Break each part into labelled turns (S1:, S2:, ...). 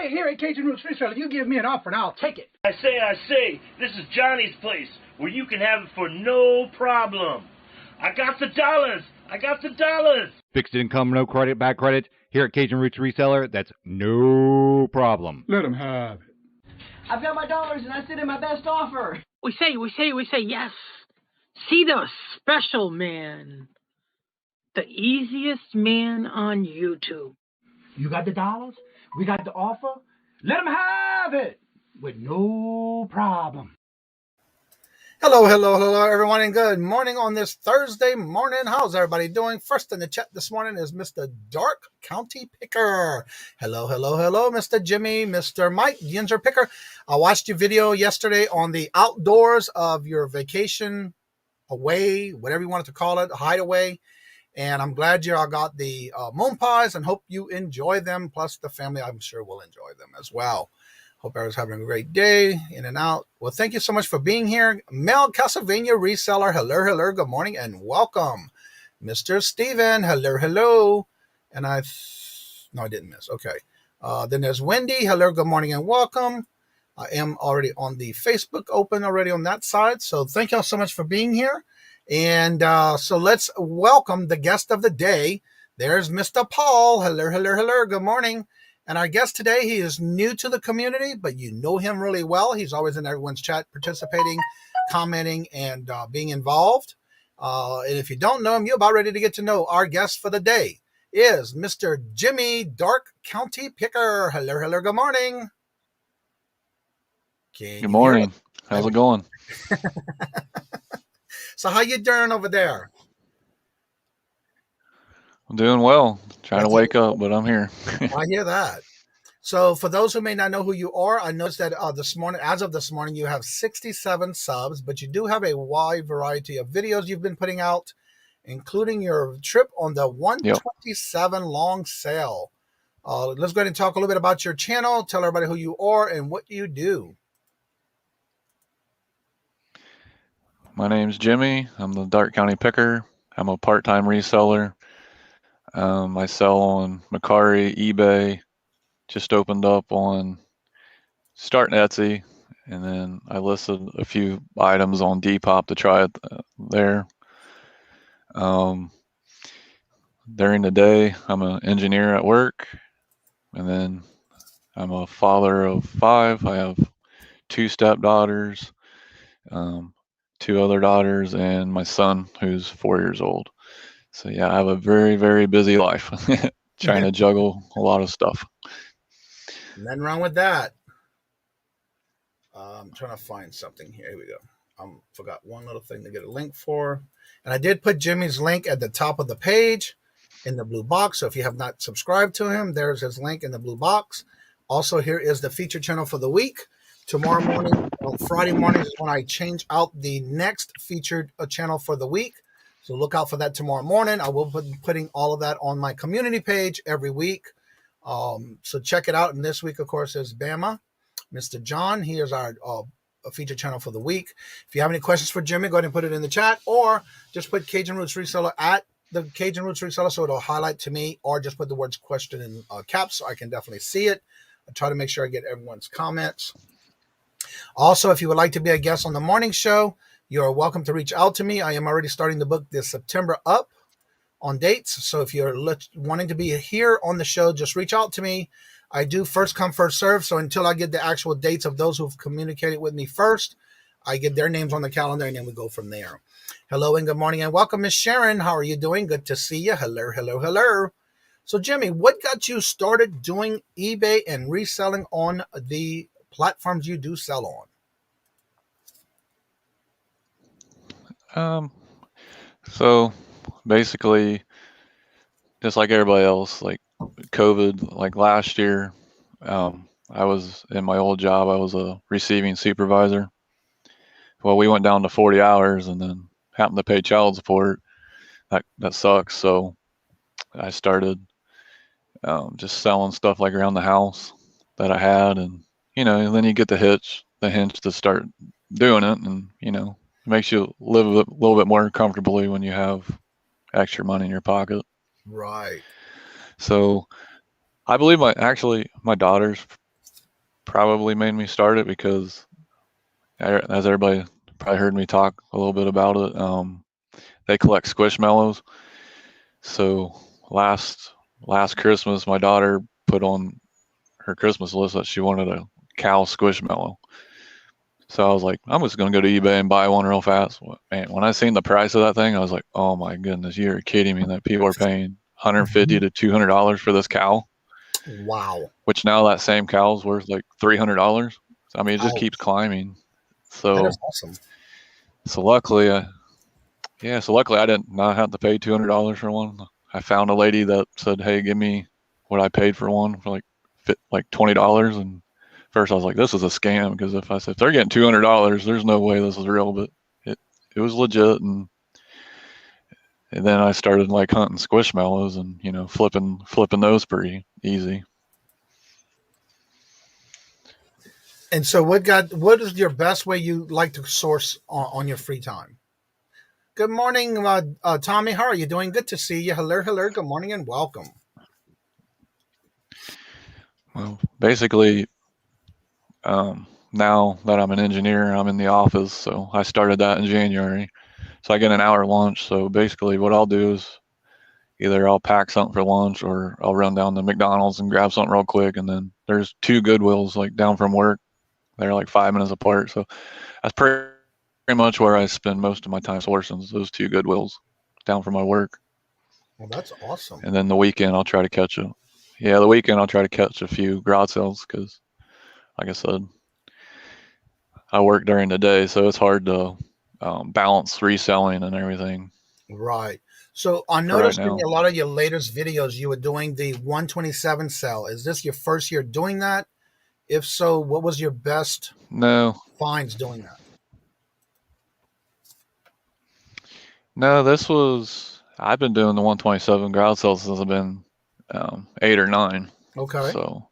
S1: Here at Kajun Reseller, you give me an offer and I'll take it.
S2: I say, this is Johnny's place, where you can have it for no problem. I got the dollars.
S3: Fixed income, no credit, bad credit. Here at Kajun Roots Reseller, that's no problem.
S1: Let them have it.
S4: I've got my dollars and I sit in my best offer.
S5: We say yes. See the special man. The easiest man on YouTube.
S1: You got the dollars? We got the offer? Let them have it with no problem.
S6: Hello, everyone, and good morning on this Thursday morning. How's everybody doing? First in the chat this morning is Mr. Dark County Picker. Hello, Mr. Jimmy, Mr. Mike, Ginger Picker. I watched your video yesterday on the outdoors of your vacation away, whatever you wanted to call it, hideaway. And I'm glad you all got the moon pies and hope you enjoy them. Plus the family, I'm sure, will enjoy them as well. Hope everyone's having a great day in and out. Well, thank you so much for being here. Mel Castlevania Reseller, hello, good morning and welcome. Mr. Steven, hello. And no, I didn't miss. Okay. Then there's Wendy, hello, good morning and welcome. I am already on the Facebook open already on that side. So thank y'all so much for being here. And so let's welcome the guest of the day. There's Mr. Paul. Hello, good morning. And our guest today, he is new to the community, but you know him really well. He's always in everyone's chat, participating, commenting, and being involved. And if you don't know him, you're about ready to get to know our guest for the day is Mr. Jimmy Dark County Picker. Hello, good morning.
S7: Good morning. How's it going?
S6: So how you doing over there?
S7: I'm doing well. Trying to wake up, but I'm here.
S6: I hear that. So for those who may not know who you are, I noticed that as of this morning, you have 67 subs, but you do have a wide variety of videos you've been putting out, including your trip on the 127 long sail. Let's go ahead and talk a little bit about your channel. Tell everybody who you are and what you do.
S7: My name's Jimmy. I'm the Dark County Picker. I'm a part-time reseller. I sell on Mercari, eBay. Just opened up on Etsy, and then I listed a few items on Depop to try it there. During the day, I'm an engineer at work, and then I'm a father of 5. I have 2 stepdaughters, 2 other daughters, and my son who's 4 years old. So yeah, I have a very, very busy life trying to juggle a lot of stuff.
S6: Nothing wrong with that. I'm trying to find something here. Here we go. Forgot one little thing to get a link for. And I did put Jimmy's link at the top of the page in the blue box. So if you have not subscribed to him, there's his link in the blue box. Also, here is the feature channel for the week. Tomorrow morning, on Friday morning is when I change out the next featured channel for the week. So look out for that tomorrow morning. I will be putting all of that on my community page every week. So check it out. And this week, of course, is Bama. Mr. John, he is our feature channel for the week. If you have any questions for Jimmy, go ahead and put it in the chat, or just put Kajun Roots Reseller at the Kajun Roots Reseller so it'll highlight to me, or just put the words question in caps so I can definitely see it. I try to make sure I get everyone's comments. Also, if you would like to be a guest on the morning show, you're welcome to reach out to me. I am already starting to book this September up on dates. So if you're wanting to be here on the show, just reach out to me. I do first come, first serve. So until I get the actual dates of those who've communicated with me first, I get their names on the calendar and then we go from there. Hello and good morning and welcome, Miss Sharon. How are you doing? Good to see you. Hello, hello, hello. So Jimmy, what got you started doing eBay and reselling on the platforms you do sell on?
S7: So basically, just like everybody else, like COVID, like last year, I was in my old job. I was a receiving supervisor. Well, we went down to 40 hours and then happened to pay child support. That sucks. So I started just selling stuff like around the house that I had, and and then you get the hinge to start doing it, and it makes you live a little bit more comfortably when you have extra money in your pocket.
S6: Right.
S7: So I believe my daughters probably made me start it because, as everybody probably heard me talk a little bit about it, they collect Squishmallows. So last Christmas, my daughter put on her Christmas list that she wanted a cow Squishmallow. So I was like, I'm just going to go to eBay and buy one real fast. Man, when I seen the price of that thing, I was like, oh my goodness, you're kidding me that people are paying $150 to $200 for this cow.
S6: Wow.
S7: Which now that same cow is worth like $300. I mean, it just keeps climbing. So
S6: that is awesome.
S7: So luckily, I did not have to pay $200 for one. I found a lady that said, "Hey, give me what I paid for one for like $20." And first I was like, "This is a scam," because if they're getting $200, there's no way this is real. But it was legit, and then I started like hunting Squishmallows and flipping those pretty easy.
S6: And so what is your best way you like to source on your free time? Good morning, Tommy. How are you doing? Good to see you. Hello, hello. Good morning and welcome.
S7: Well, basically, now that I'm an engineer, I'm in the office. So I started that in January. So I get an hour lunch. So basically what I'll do is either I'll pack something for lunch or I'll run down to McDonald's and grab something real quick. And then there's 2 Goodwills like down from work. They're like 5 minutes apart. So that's pretty much where I spend most of my time sourcing, those 2 Goodwills down from my work.
S6: Well, that's awesome.
S7: And then the weekend I'll try to catch a few garage sales because, like I said, I work during the day, so it's hard to balance reselling and everything.
S6: Right. So I noticed in a lot of your latest videos, you were doing the 127 sell. Is this your first year doing that? If so, what was your best finds doing that?
S7: No, I've been doing the 127 garage sales since I've been 8 or 9.
S6: Okay.
S7: So,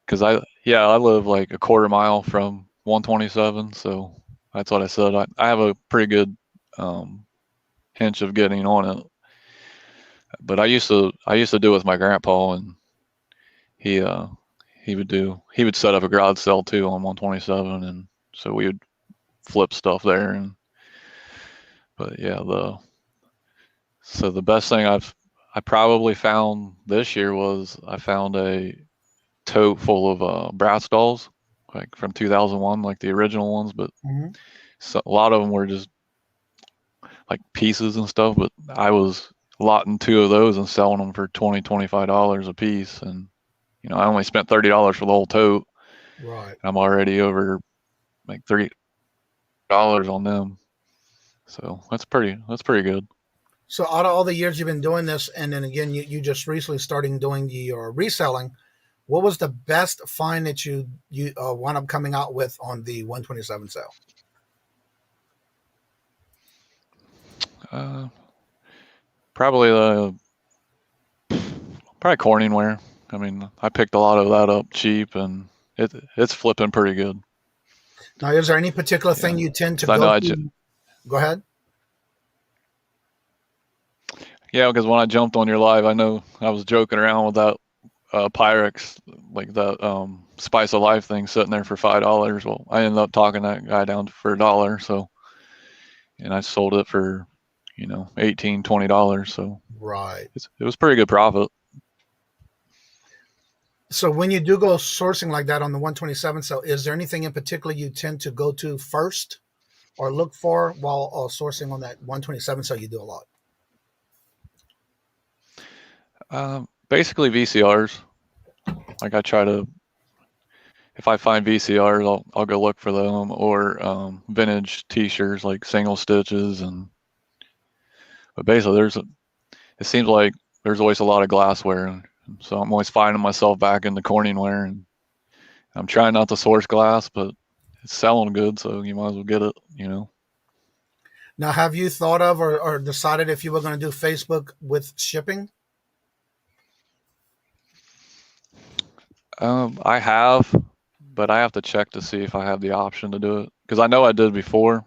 S7: because I live like a quarter mile from 127, so that's what I said. I have a pretty good hinge of getting on it. But I used to do it with my grandpa, and he would set up a garage sale too on 127, and so we would flip stuff there. But yeah, the best thing I probably found this year was I found a tote full of brass dolls, like from 2001, like the original ones, but so a lot of them were just like pieces and stuff. But I was lotting 2 of those and selling them for $20-$25 a piece, and I only spent $30 for the whole tote.
S6: Right.
S7: I'm already over like $3 on them, so that's pretty good.
S6: So out of all the years you've been doing this, and then again, you just recently starting doing your reselling, what was the best find that you wound up coming out with on the 127 sale?
S7: Probably Corningware. I mean, I picked a lot of that up cheap, and it's flipping pretty good.
S6: Now, is there any particular thing you tend to go to? Go ahead.
S7: Yeah, because when I jumped on your live, I know I was joking around with that Pyrex, like the Spice of Life thing sitting there for $5. Well, I ended up talking that guy down for $1. So, and I sold it for, $18, $20. So
S6: Right.
S7: it was pretty good profit.
S6: So when you do go sourcing like that on the 127 cell, is there anything in particular you tend to go to first or look for while sourcing on that 127 cell? You do a lot.
S7: Basically VCRs. Like I try to, if I find VCRs, I'll go look for them, or vintage T-shirts like single stitches, but basically it seems like there's always a lot of glassware, and so I'm always finding myself back in the Corningware, and I'm trying not to source glass, but it's selling good, so you might as well get it,
S6: Now, have you thought of or decided if you were going to do Facebook with shipping?
S7: I have, but I have to check to see if I have the option to do it, because I know I did before,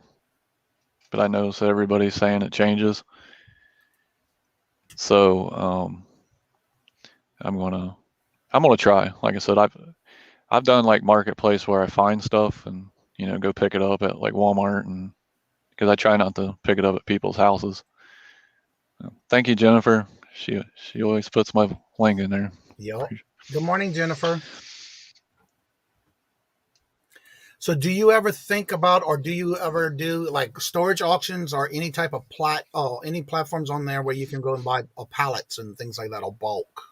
S7: but I noticed that everybody's saying it changes. So I'm gonna try. Like I said, I've done like marketplace where I find stuff and go pick it up at like Walmart, and because I try not to pick it up at people's houses. Thank you, Jennifer. She always puts my link in there.
S6: Yep. Good morning, Jennifer. So do you ever think about, or do you ever do like storage auctions or any type of any platforms on there where you can go and buy pallets and things like that, or bulk?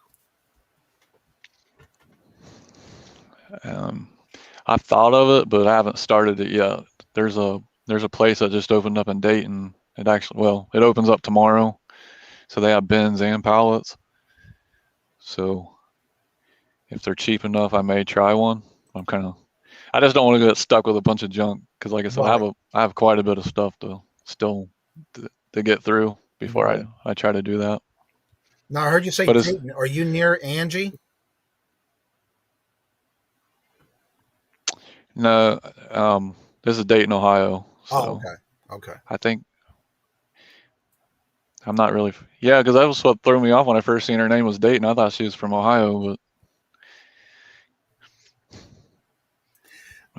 S7: I've thought of it, but I haven't started it yet. There's a place that just opened up in Dayton. It opens up tomorrow, so they have bins and pallets. So if they're cheap enough, I may try one. I just don't want to get stuck with a bunch of junk, because like I said,
S6: Right.
S7: I have quite a bit of stuff to get through before I try to do that.
S6: Now I heard you say Dayton. Are you near Angie?
S7: No, this is Dayton, Ohio. So
S6: okay.
S7: I think I'm not really. Yeah, because that was what threw me off when I first seen her name was Dayton. I thought she was from Ohio, but.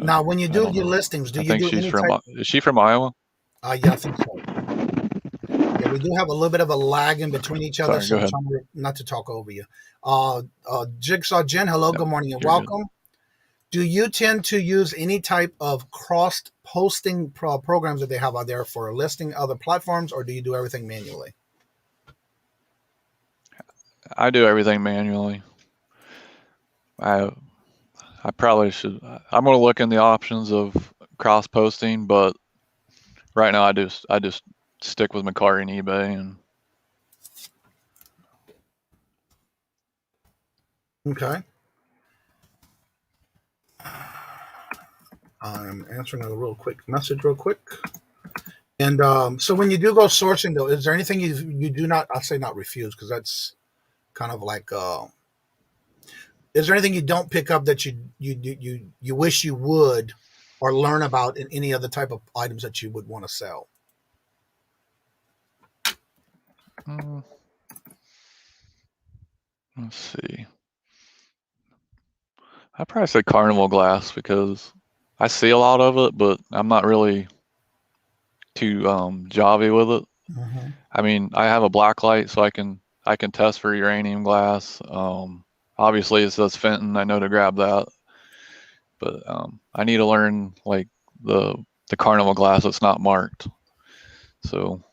S6: Now, when you do your listings, do you do any type?
S7: Is she from Iowa?
S6: Yeah, I think so. Yeah, we do have a little bit of a lag in between each other,
S7: Sorry, go ahead.
S6: I'm trying not to talk over you. Jigsaw Jen, hello, good morning and welcome. Good. Do you tend to use any type of cross-posting programs that they have out there for listing other platforms, or do you do everything manually?
S7: I do everything manually. I probably should. I'm going to look in the options of cross posting, but right now I just stick with Mercari and eBay. And
S6: okay. I'm answering a real quick message real quick. And so when you do go sourcing, though, is there anything you do not? I'll say not refuse, because that's kind of like. Is there anything you don't pick up that you wish you would, or learn about in any other type of items that you would want to sell?
S7: Let's see. I'd probably say Carnival glass, because I see a lot of it, but I'm not really too jobby with it.
S6: Mm-hmm.
S7: I mean, I have a black light, so I can test for uranium glass. Obviously, it says Fenton. I know to grab that, but I need to learn like the Carnival glass that's not marked. So,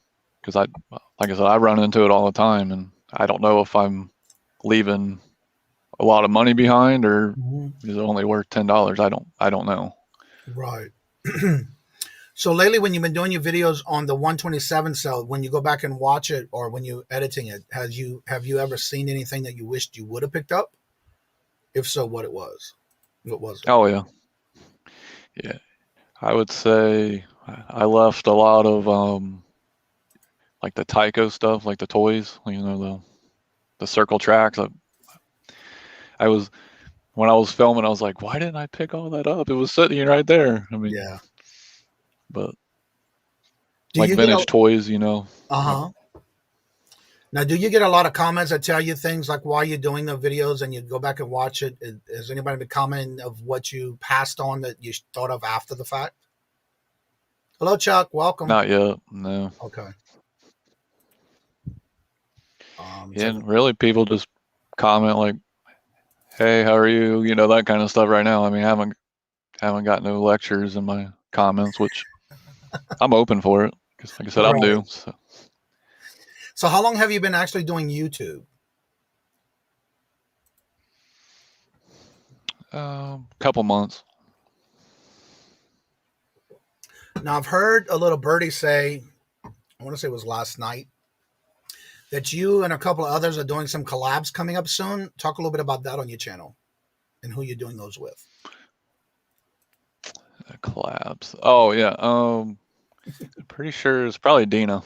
S7: because like I said, I run into it all the time, and I don't know if I'm leaving a lot of money behind, or is it only worth $10? I don't know.
S6: Right. So lately, when you've been doing your videos on the 127 cell, when you go back and watch it, or when you're editing it, have you ever seen anything that you wished you would have picked up? If so, what was it?
S7: Oh yeah. Yeah. I would say I left a lot of like the Tyco stuff, like the toys, the circle tracks. When I was filming, I was like, why didn't I pick all that up? It was sitting right there. I mean,
S6: yeah.
S7: But like vintage toys,
S6: Uh-huh. Now, do you get a lot of comments that tell you things like why you're doing the videos and you go back and watch it? Has anybody been commenting of what you passed on that you thought of after the fact? Hello, Chuck. Welcome.
S7: Not yet. No.
S6: Okay.
S7: And really, people just comment like, "Hey, how are you?" You know, that kind of stuff. Right now, I mean, I haven't got no lectures in my comments, which I'm open for it because, like I said, I'm new.
S6: So how long have you been actually doing YouTube?
S7: Couple months.
S6: Now, I've heard a little birdie say, I want to say it was last night, that you and a couple of others are doing some collabs coming up soon. Talk a little bit about that on your channel and who you're doing those with.
S7: Collabs. Oh yeah. I'm pretty sure it's probably Dina.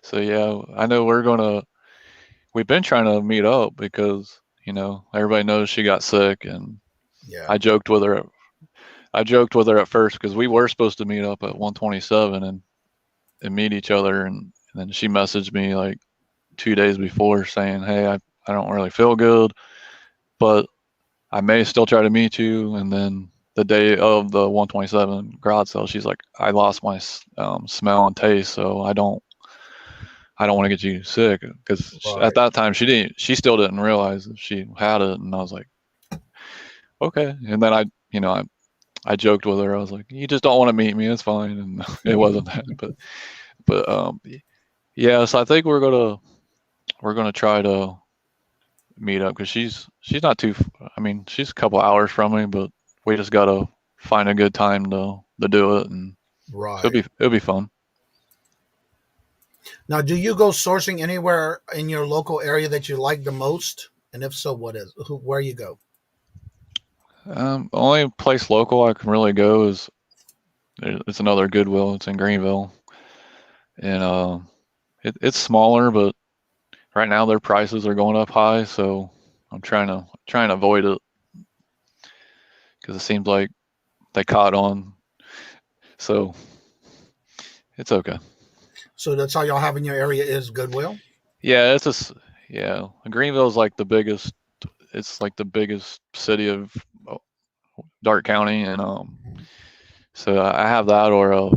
S7: So yeah, I know we've been trying to meet up because, you know, everybody knows she got sick, and
S6: yeah,
S7: I joked with her at first because we were supposed to meet up at 127 and meet each other, and then she messaged me like 2 days before saying, "Hey, I don't really feel good, but I may still try to meet you." And then the day of the 127 garage sale, she's like, "I lost my smell and taste, so I don't want to get you sick," because at that time she still didn't realize that she had it. And I was like, okay. And then I joked with her. I was like, "You just don't want to meet me. It's fine." And it wasn't that, but yeah. So I think we're gonna try to meet up because she's not too. I mean, she's a couple hours from me, but we just gotta find a good time to do it, and it'll be fun.
S6: Now, do you go sourcing anywhere in your local area that you like the most? And if so, where you go?
S7: Only place local I can really go is it's another Goodwill. It's in Greenville, and it's smaller, but right now their prices are going up high, so I'm trying to avoid it because it seems like they caught on. So it's okay.
S6: So that's all y'all have in your area is Goodwill?
S7: Yeah, Greenville is like the biggest. It's like the biggest city of Darke County, and so I have that, or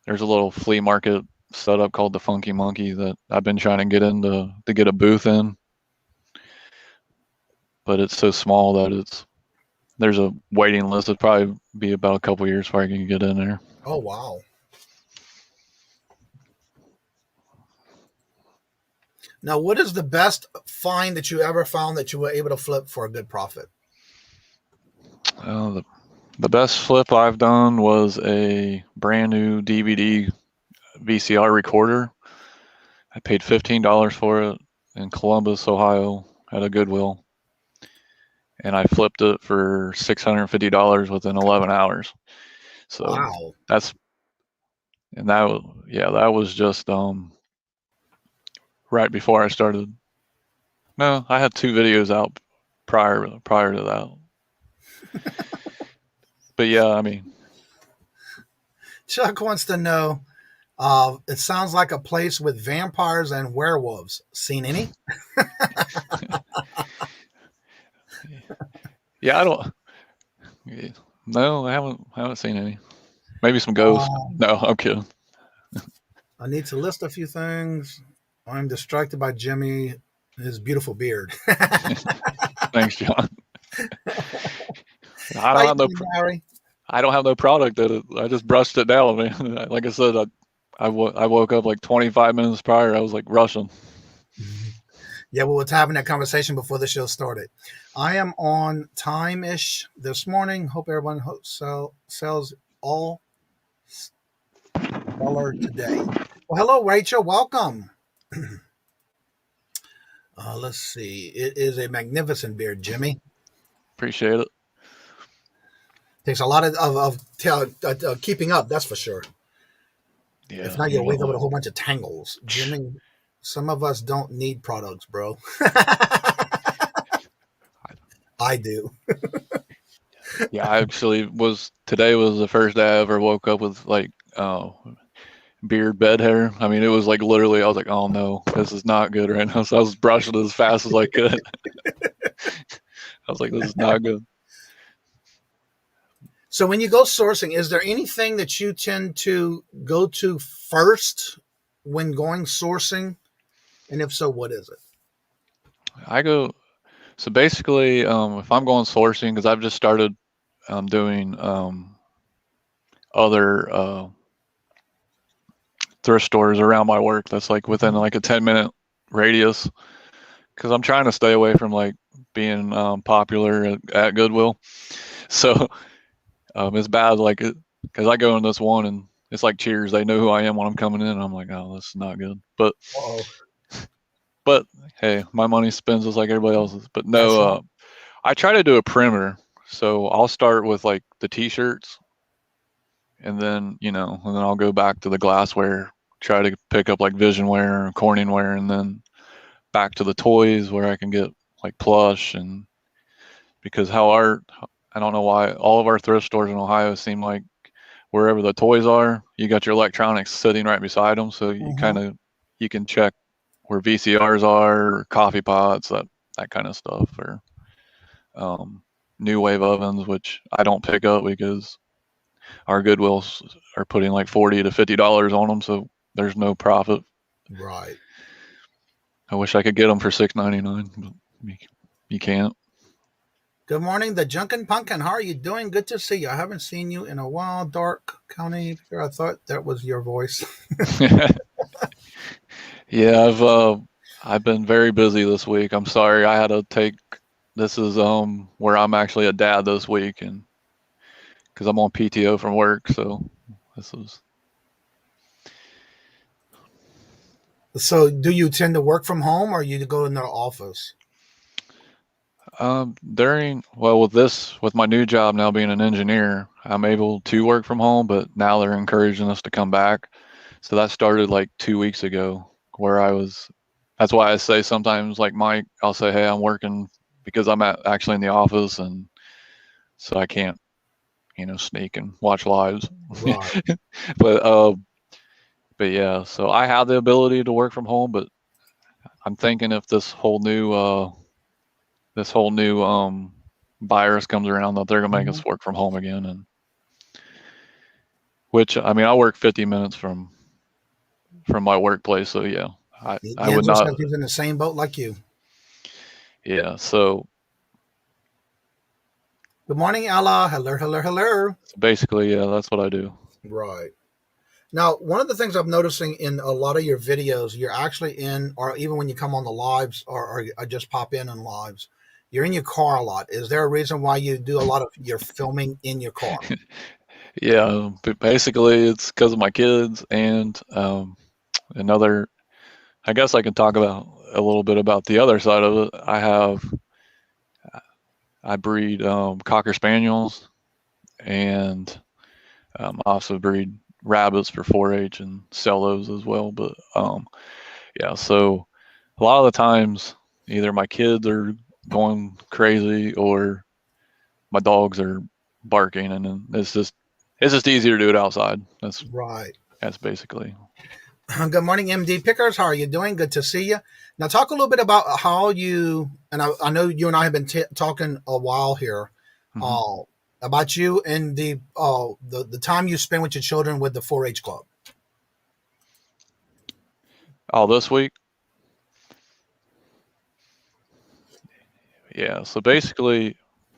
S7: there's a little flea market set up called the Funky Monkey that I've been trying to get into to get a booth in, but it's so small that there's a waiting list. It'd probably be about a couple years before I can get in there.
S6: Oh wow. Now, what is the best find that you ever found that you were able to flip for a good profit?
S7: The best flip I've done was a brand new DVD VCR recorder. I paid $15 for it in Columbus, Ohio, at a Goodwill, and I flipped it for $650 within 11 hours. So
S6: wow.
S7: that was just right before I started. No, I had 2 videos out prior to that. But yeah, I mean,
S6: Chuck wants to know, it sounds like a place with vampires and werewolves. Seen any?
S7: yeah, no, I haven't seen any. Maybe some ghosts. No, I'm kidding.
S6: I need to list a few things. I'm distracted by Jimmy, his beautiful beard.
S7: Thanks, John. I don't have no product that I just brushed it down, man. Like I said, I woke up like 25 minutes prior. I was like rushing.
S6: Yeah, we were having that conversation before the show started. I am on time-ish this morning. Hope everyone sells all stellar today. Well, hello, Rachel. Welcome. Let's see. It is a magnificent beard, Jimmy.
S7: Appreciate it.
S6: Takes a lot of keeping up, that's for sure.
S7: Yeah,
S6: if not, you'll wake up with a whole bunch of tangles. Jimmy, some of us don't need products, bro. I do.
S7: Yeah, I actually today was the first day I ever woke up with like beard, bed hair. I mean, it was like literally, I was like, oh no, this is not good right now. So I was brushing it as fast as I could. I was like, this is not good.
S6: So when you go sourcing, is there anything that you tend to go to first when going sourcing? And if so, what is it?
S7: So basically, if I'm going sourcing, because I've just started doing other thrift stores around my work that's like within like a 10-minute radius, because I'm trying to stay away from like being popular at Goodwill. So it's bad, like, because I go in this one and it's like Cheers. They know who I am when I'm coming in. And I'm like, oh, this is not good. But hey, my money spends just like everybody else's. But no, I try to do a perimeter. So I'll start with like the T-shirts, and then I'll go back to the glassware, try to pick up like Visionware or Corningware, and then back to the toys where I can get like plush. And because I don't know why all of our thrift stores in Ohio seem like wherever the toys are, you got your electronics sitting right beside them, so you can check where VCRs are, or coffee pots, that kind of stuff, or new wave ovens, which I don't pick up because our Goodwills are putting like $40 to $50 on them, so there's no profit.
S6: Right.
S7: I wish I could get them for $6.99, but you can't.
S6: Good morning, the Junkin' Pumpkin. How are you doing? Good to see you. I haven't seen you in a while, Dark County. I thought that was your voice.
S7: Yeah, I've been very busy this week. I'm sorry. I had to take. This is where I'm actually a dad this week, and because I'm on PTO from work, so this is.
S6: So, do you tend to work from home, or you go in the office?
S7: With my new job now being an engineer, I'm able to work from home, but now they're encouraging us to come back. So that started like 2 weeks ago, where that's why I say sometimes, like Mike, I'll say, hey, I'm working because I'm actually in the office, and so I can't, sneak and watch lives.
S6: Right.
S7: But yeah, so I have the ability to work from home, but I'm thinking if this whole new virus comes around, that they're gonna make us work from home again, and which, I mean, I work 50 minutes from my workplace, so yeah, I would not.
S6: Like he's in the same boat like you.
S7: Yeah. So.
S6: Good morning, Ella. Hello.
S7: So basically, yeah, that's what I do.
S6: Right. Now, one of the things I'm noticing in a lot of your videos, you're actually in, or even when you come on the lives, or just pop in on lives, you're in your car a lot. Is there a reason why you do a lot of your filming in your car?
S7: Yeah, but basically it's because of my kids, and another. I guess I can talk about a little bit about the other side of it. I breed Cocker Spaniels, and I also breed rabbits for 4-H and sell those as well. But yeah, so a lot of the times either my kids are going crazy or my dogs are barking, and then it's just easier to do it outside. That's
S6: right.
S7: That's basically.
S6: Good morning, MD Pickers. How are you doing? Good to see you. Now, talk a little bit about how you, and I know you and I have been talking a while here, about you and the time you spend with your children with the 4-H club.
S7: Oh, this week? Yeah, so basically,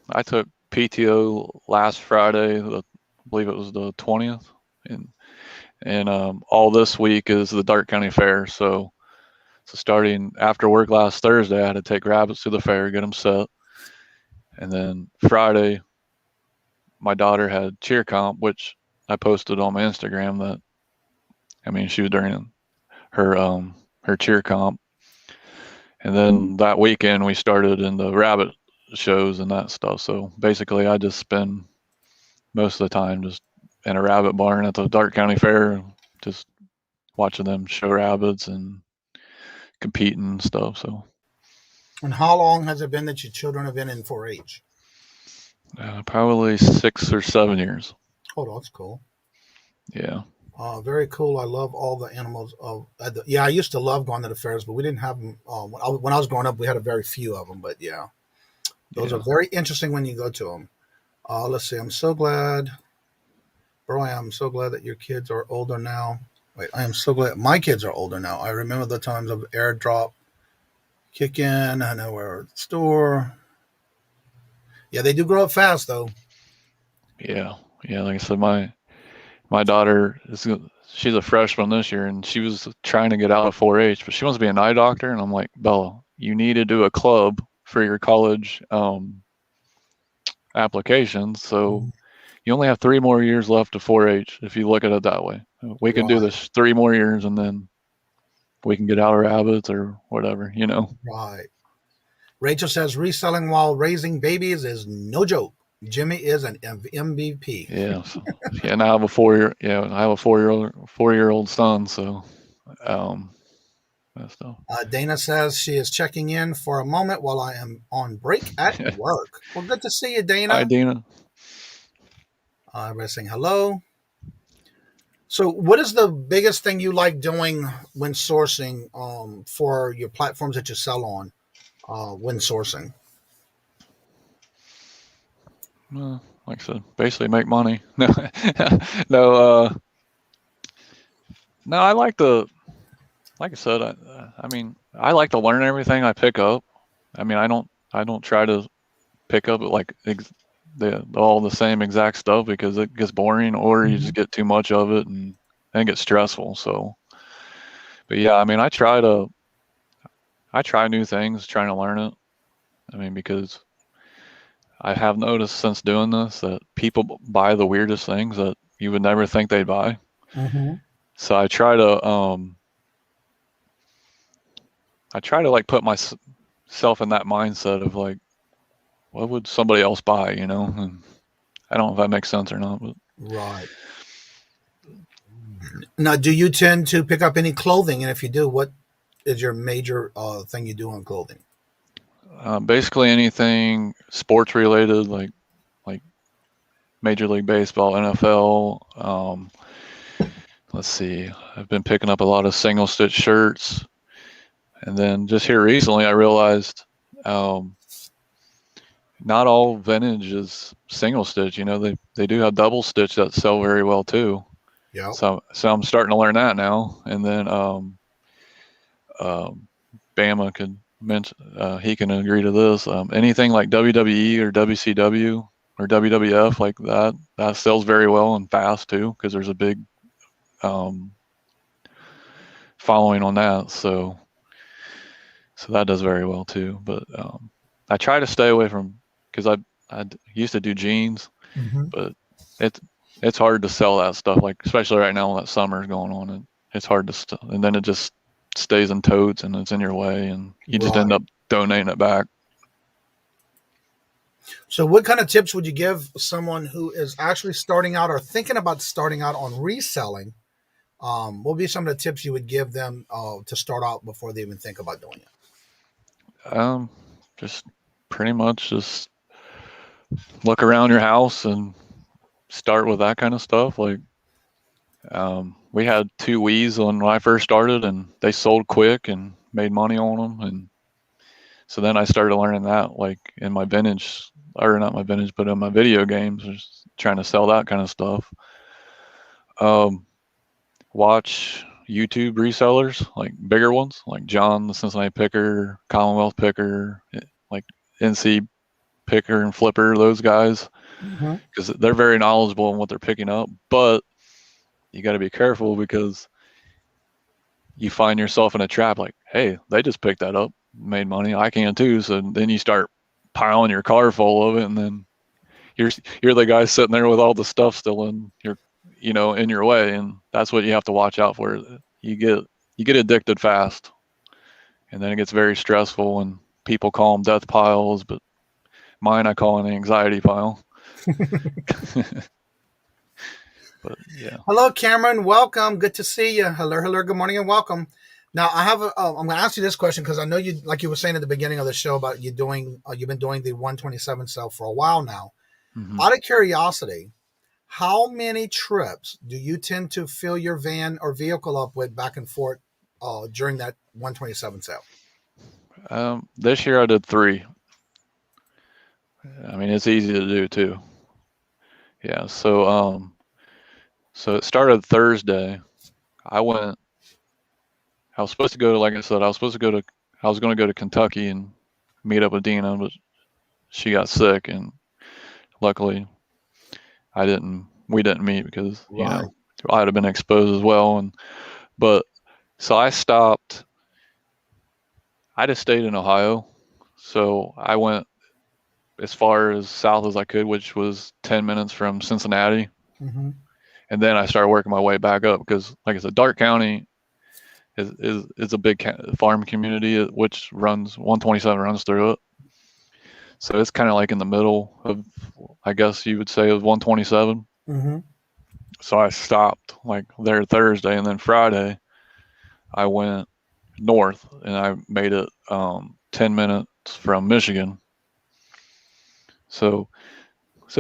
S7: I took PTO last Friday, I believe it was the 20th, and all this week is the Darke County Fair. So starting after work last Thursday, I had to take rabbits to the fair, get them set, and then Friday, my daughter had cheer comp, which I posted on my Instagram. That, I mean, she was during her cheer comp, and then that weekend we started in the rabbit shows and that stuff. So basically, I just spend most of the time just in a rabbit barn at the Darke County Fair, just watching them show rabbits and competing and stuff. So.
S6: And how long has it been that your children have been in 4-H?
S7: Probably 6 or 7 years.
S6: Oh, that's cool.
S7: Yeah.
S6: Very cool. I love all the animals. Yeah, I used to love going to the fairs, but we didn't have them. When I was growing up, we had a very few of them. But yeah, those
S7: Yeah.
S6: are very interesting when you go to them. Let's see. I'm so glad, bro. I am so glad that your kids are older now. Wait, I am so glad my kids are older now. I remember the times of airdrop, kick in. I know we're at the store. Yeah, they do grow up fast though.
S7: Yeah. Yeah. Like I said, my daughter she's a freshman this year, and she was trying to get out of 4-H, but she wants to be an eye doctor, and I'm like, Bella, you need to do a club for your college applications. So you only have 3 more years left of 4-H if you look at it that way. We can do
S6: Right.
S7: this 3 more years, and then we can get out our habits or whatever, you know.
S6: Right. Rachel says reselling while raising babies is no joke. Jimmy is an MVP.
S7: Yeah. So, yeah, and I have a 4-year-old son, so that stuff.
S6: Dana says she is checking in for a moment while I am on break at work. Well, good to see you, Dana.
S7: Hi, Dina.
S6: Everybody's saying hello. So, what is the biggest thing you like doing when sourcing for your platforms that you sell on when sourcing?
S7: Like I said, basically make money. No, no, no. I like like I said, I mean, I like to learn everything I pick up. I mean, I don't try to pick up like all the same exact stuff because it gets boring, or you just get too much of it and it gets stressful. So, but yeah, I mean, I try new things, trying to learn it. I mean, because I have noticed since doing this that people buy the weirdest things that you would never think they'd buy.
S6: Mm-hmm.
S7: So I try to like put myself in that mindset of like, what would somebody else buy, you know? And I don't know if that makes sense or not, but
S6: Right. Now, do you tend to pick up any clothing? And if you do, what is your major thing you do on clothing?
S7: basically anything sports related, like Major League Baseball, NFL. Let's see, I've been picking up a lot of single stitch shirts, and then just here recently, I realized not all vintage is single stitch. You know, they do have double stitch that sell very well too.
S6: Yeah.
S7: So I'm starting to learn that now. And then Bama could mention, he can agree to this. Anything like WWE or WCW or WWF like that sells very well and fast too, because there's a big following on that. So that does very well too. But I try to stay away from, because I used to do jeans, but it's hard to sell that stuff, like especially right now when that summer is going on, and it's hard to and then it just stays in totes and it's in your way, and you just end up donating it back.
S6: So what kind of tips would you give someone who is actually starting out or thinking about starting out on reselling? What would be some of the tips you would give them to start out before they even think about doing it?
S7: Just pretty much just look around your house and start with that kind of stuff. Like we had 2 Wii's when I first started, and they sold quick and made money on them. And so then I started learning that, like in my vintage, or not my vintage, but in my video games, just trying to sell that kind of stuff. Watch YouTube resellers, like bigger ones, like John the Cincinnati Picker, Commonwealth Picker, like NC Picker and Flipper, those guys, because they're very knowledgeable in what they're picking up. But you got to be careful, because you find yourself in a trap like, hey, they just picked that up, made money, I can too. So then you start piling your car full of it, and then you're the guy sitting there with all the stuff still in your, you know, in your way. And that's what you have to watch out for. You get addicted fast, and then it gets very stressful, and people call them death piles, but mine I call an anxiety pile. But yeah.
S6: Hello, Cameron. Welcome. Good to see you. Hello. Good morning and welcome. Now I have I'm going to ask you this question because I know you, like you were saying at the beginning of the show, about you doing you've been doing the 127 sale for a while now. Out of curiosity, how many trips do you tend to fill your van or vehicle up with back and forth during that 127 sale?
S7: This year I did 3. I mean, it's easy to do too. Yeah. So it started Thursday. I was supposed to go to, like I said, I was going to go to Kentucky and meet up with Dina, but she got sick, and luckily we didn't meet because, I'd have been exposed as well. So I stopped. I just stayed in Ohio. So I went as far as south as I could, which was 10 minutes from Cincinnati.
S6: Mm-hmm.
S7: And then I started working my way back up because, like I said, Darke County is a big farm community, which 127 runs through it. So it's kind of like in the middle of, I guess you would say, of 127.
S6: Mm-hmm.
S7: So I stopped like there Thursday, and then Friday I went north, and I made it 10 minutes from Michigan. So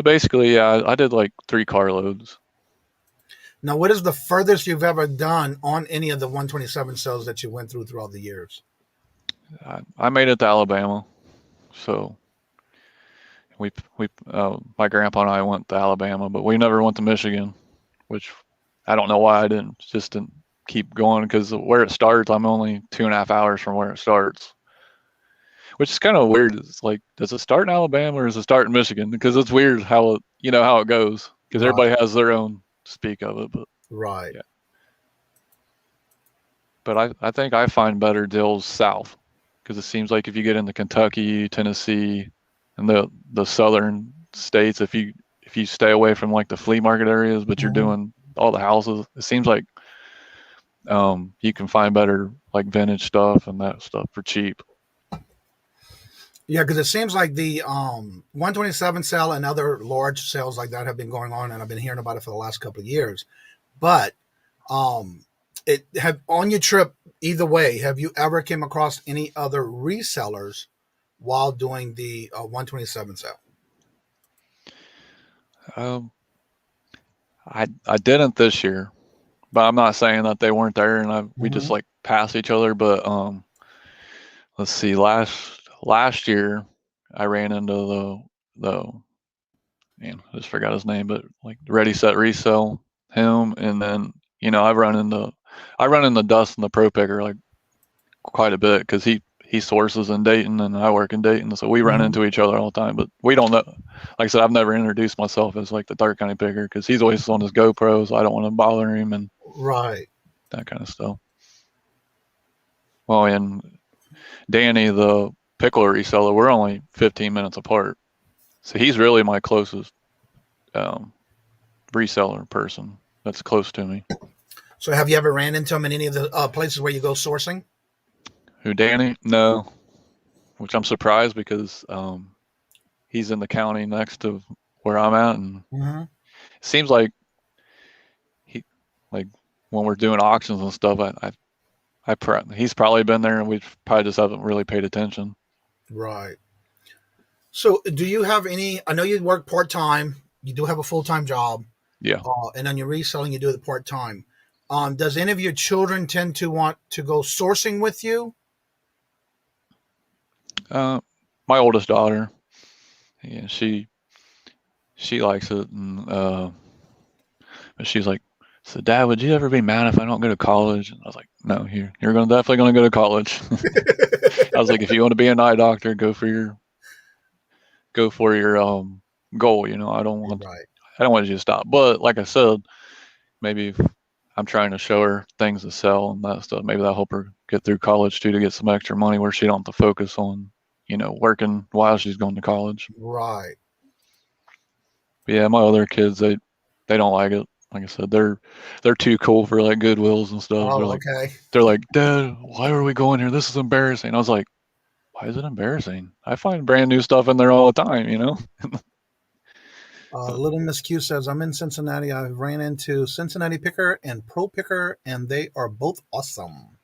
S7: basically, yeah, I did like 3 carloads.
S6: Now, what is the furthest you've ever done on any of the 127 sales that you went throughout the years?
S7: I made it to Alabama. So my grandpa and I went to Alabama, but we never went to Michigan, which I don't know why I didn't keep going, because where it starts, I'm only 2.5 hours from where it starts, which is kind of weird. It's like, does it start in Alabama or does it start in Michigan? Because it's weird how it goes, because everybody has their own speak of it, but
S6: right.
S7: Yeah. But I think I find better deals south, because it seems like if you get into Kentucky, Tennessee, and the southern states, if you stay away from like the flea market areas, but you're doing all the houses, it seems like you can find better like vintage stuff and that stuff for cheap.
S6: Yeah, because it seems like the 127 sale and other large sales like that have been going on, and I've been hearing about it for the last couple of years. But it have on your trip either way, have you ever came across any other resellers while doing the 127 sale?
S7: I didn't this year, but I'm not saying that they weren't there, and we just like pass each other. But let's see, last year I ran into the man, I just forgot his name, but like Ready Set Resell, him, and then I run into Dustin, the Pro Picker, like quite a bit, because he sources in Dayton and I work in Dayton, so we run into each other all the time. But we don't know. Like I said, I've never introduced myself as like the Darke County Picker, because he's always on his GoPro, so I don't want to bother him and that kind of stuff. Well, and Danny, the pickler reseller, we're only 15 minutes apart, so he's really my closest reseller person that's close to me.
S6: So have you ever ran into him in any of the places where you go sourcing?
S7: Who, Danny? No, which I'm surprised, because he's in the county next to where I'm at, and it seems like when we're doing auctions and stuff, he's probably been there, and we probably just haven't really paid attention. Right.
S6: So do you have any, I know you work part-time, you do have a full-time job.
S7: Yeah.
S6: And on your reselling, you do it part-time. Does any of your children tend to want to go sourcing with you?
S7: My oldest daughter, yeah, she likes it, and but she's like, so Dad, would you ever be mad if I don't go to college? And I was like, no, you're definitely gonna go to college. I was like, if you want to be an eye doctor, go for your goal. I don't want you to stop. But like I said, maybe if I'm trying to show her things to sell and that stuff, maybe that'll help her get through college too, to get some extra money where she don't have to focus on working while she's going to college.
S6: Right.
S7: But yeah, my other kids, they don't like it. Like I said, they're too cool for like Goodwills and stuff.
S6: Oh,
S7: they're like, Dad, why are we going here? This is embarrassing. I was like, why is it embarrassing? I find brand new stuff in there all the time,
S6: Little Miss Q says, I'm in Cincinnati. I ran into Cincinnati Picker and Pro Picker, and they are both awesome.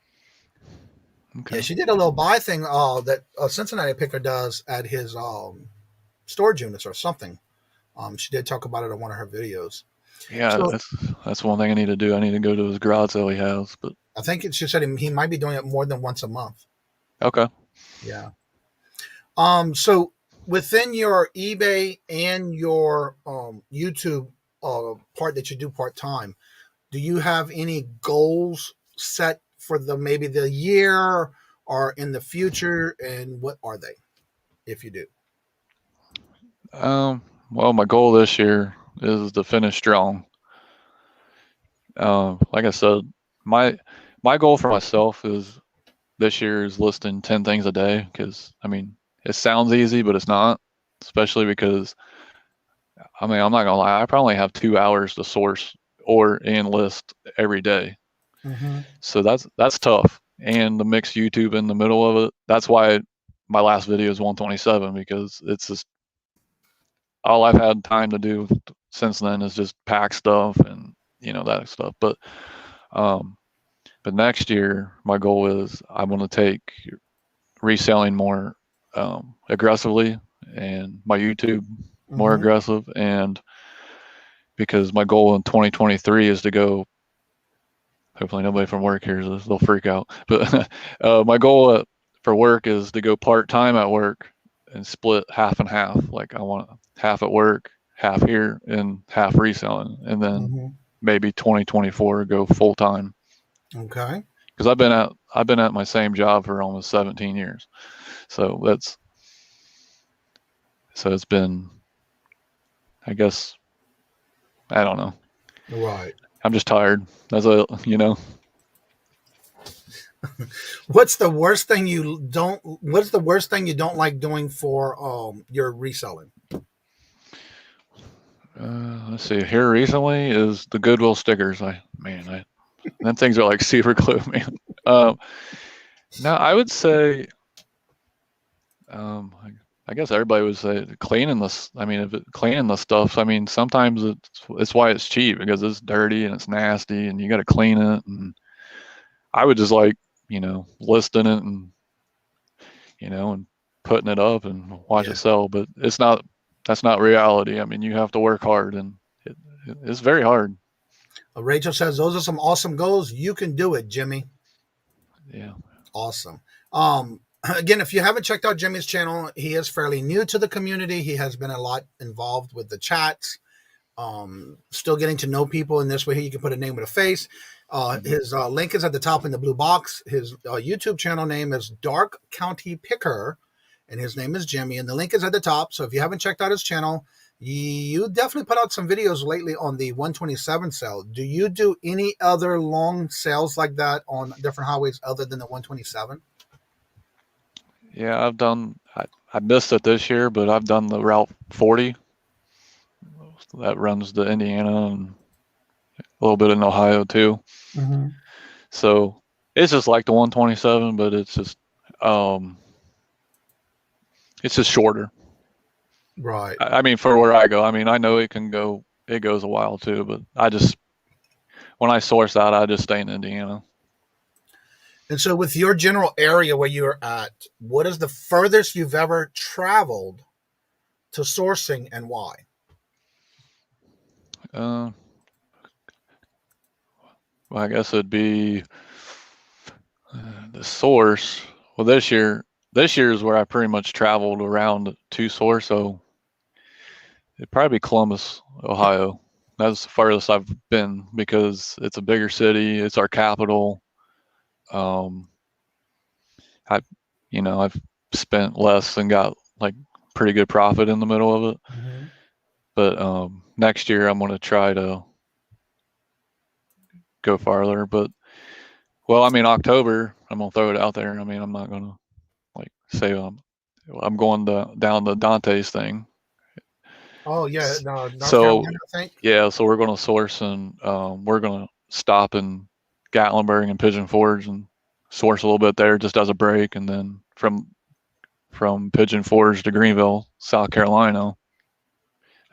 S6: Okay. Yeah, she did a little buy thing that Cincinnati Picker does at his storage units or something. She did talk about it on one of her videos.
S7: Yeah,
S6: So
S7: that's one thing I need to do. I need to go to his garage sale he has. But
S6: I think she said he might be doing it more than once a month.
S7: okay.
S6: Yeah. So within your eBay and your YouTube part that you do part time, do you have any goals set for maybe the year or in the future, and what are they, if you do?
S7: Well, my goal this year is to finish strong. Like I said, my my goal for myself is this year is listing 10 things a day, because I mean it sounds easy, but it's not. Especially because I mean I'm not gonna lie, I probably have 2 hours to source and list every day.
S6: Mm-hmm.
S7: So that's tough. And to mix YouTube in the middle of it, that's why my last video is 127, because it's just all I've had time to do since then is just pack stuff and that stuff. Um, but next year my goal is I want to take reselling more aggressively, and my YouTube more
S6: Mm-hmm.
S7: aggressive, and because my goal in 2023 is to go. Hopefully nobody from work hears this; they'll freak out. But my goal for work is to go part time at work and split half and half. Like I want half at work, half here, and half reselling, and then
S6: Mm-hmm.
S7: maybe 2024 go full time.
S6: Okay.
S7: Because I've been at my same job for almost 17 years, so it's been, I guess, I don't know.
S6: Right.
S7: I'm just tired.
S6: What's the worst thing you don't? What's the worst thing you don't like doing for your reselling?
S7: Let's see. Here recently is the Goodwill stickers. Them things are like super glue, man. Now I would say, I guess everybody would say cleaning this. I mean, if cleaning the stuff, I mean, sometimes it's why it's cheap, because it's dirty and it's nasty and you got to clean it. And I would just like, listing it and putting it up and watch
S6: Yeah.
S7: it sell. But that's not reality. I mean, you have to work hard, and it's very hard.
S6: Rachel says those are some awesome goals. You can do it, Jimmy.
S7: Yeah.
S6: Awesome. Again, if you haven't checked out Jimmy's channel, he is fairly new to the community. He has been a lot involved with the chats, still getting to know people in this way. You can put a name with a face. His link is at the top in the blue box. His YouTube channel name is Dark County Picker, and his name is Jimmy, and the link is at the top. So if you haven't checked out his channel, you definitely put out some videos lately on the 127 sale. Do you do any other long sales like that on different highways other than the 127?
S7: Yeah, I missed it this year, but I've done the Route 40 that runs to Indiana and a little bit in Ohio too.
S6: Mm-hmm.
S7: So it's just like the 127, but it's just shorter.
S6: Right.
S7: I mean, for where I go, I mean, I know it goes a while too, but when I source out, I just stay in Indiana.
S6: And so with your general area where you're at, what is the furthest you've ever traveled to sourcing, and why?
S7: Well, I guess it'd be the source. Well, this year is where I pretty much traveled around to source. So it'd probably be Columbus, Ohio. That's the farthest I've been, because it's a bigger city. It's our capital. I've spent less and got like pretty good profit in the middle of it.
S6: Mm-hmm.
S7: But next year I'm going to try to go farther. But well, I mean, October, I'm going to throw it out there. I mean, I'm not going to like say I'm going down the Dante's thing.
S6: Oh yeah, no, North
S7: So
S6: Carolina, I think.
S7: yeah, so we're going to source, and we're going to stop in Gatlinburg and Pigeon Forge and source a little bit there just as a break, and then from Pigeon Forge to Greenville, South Carolina,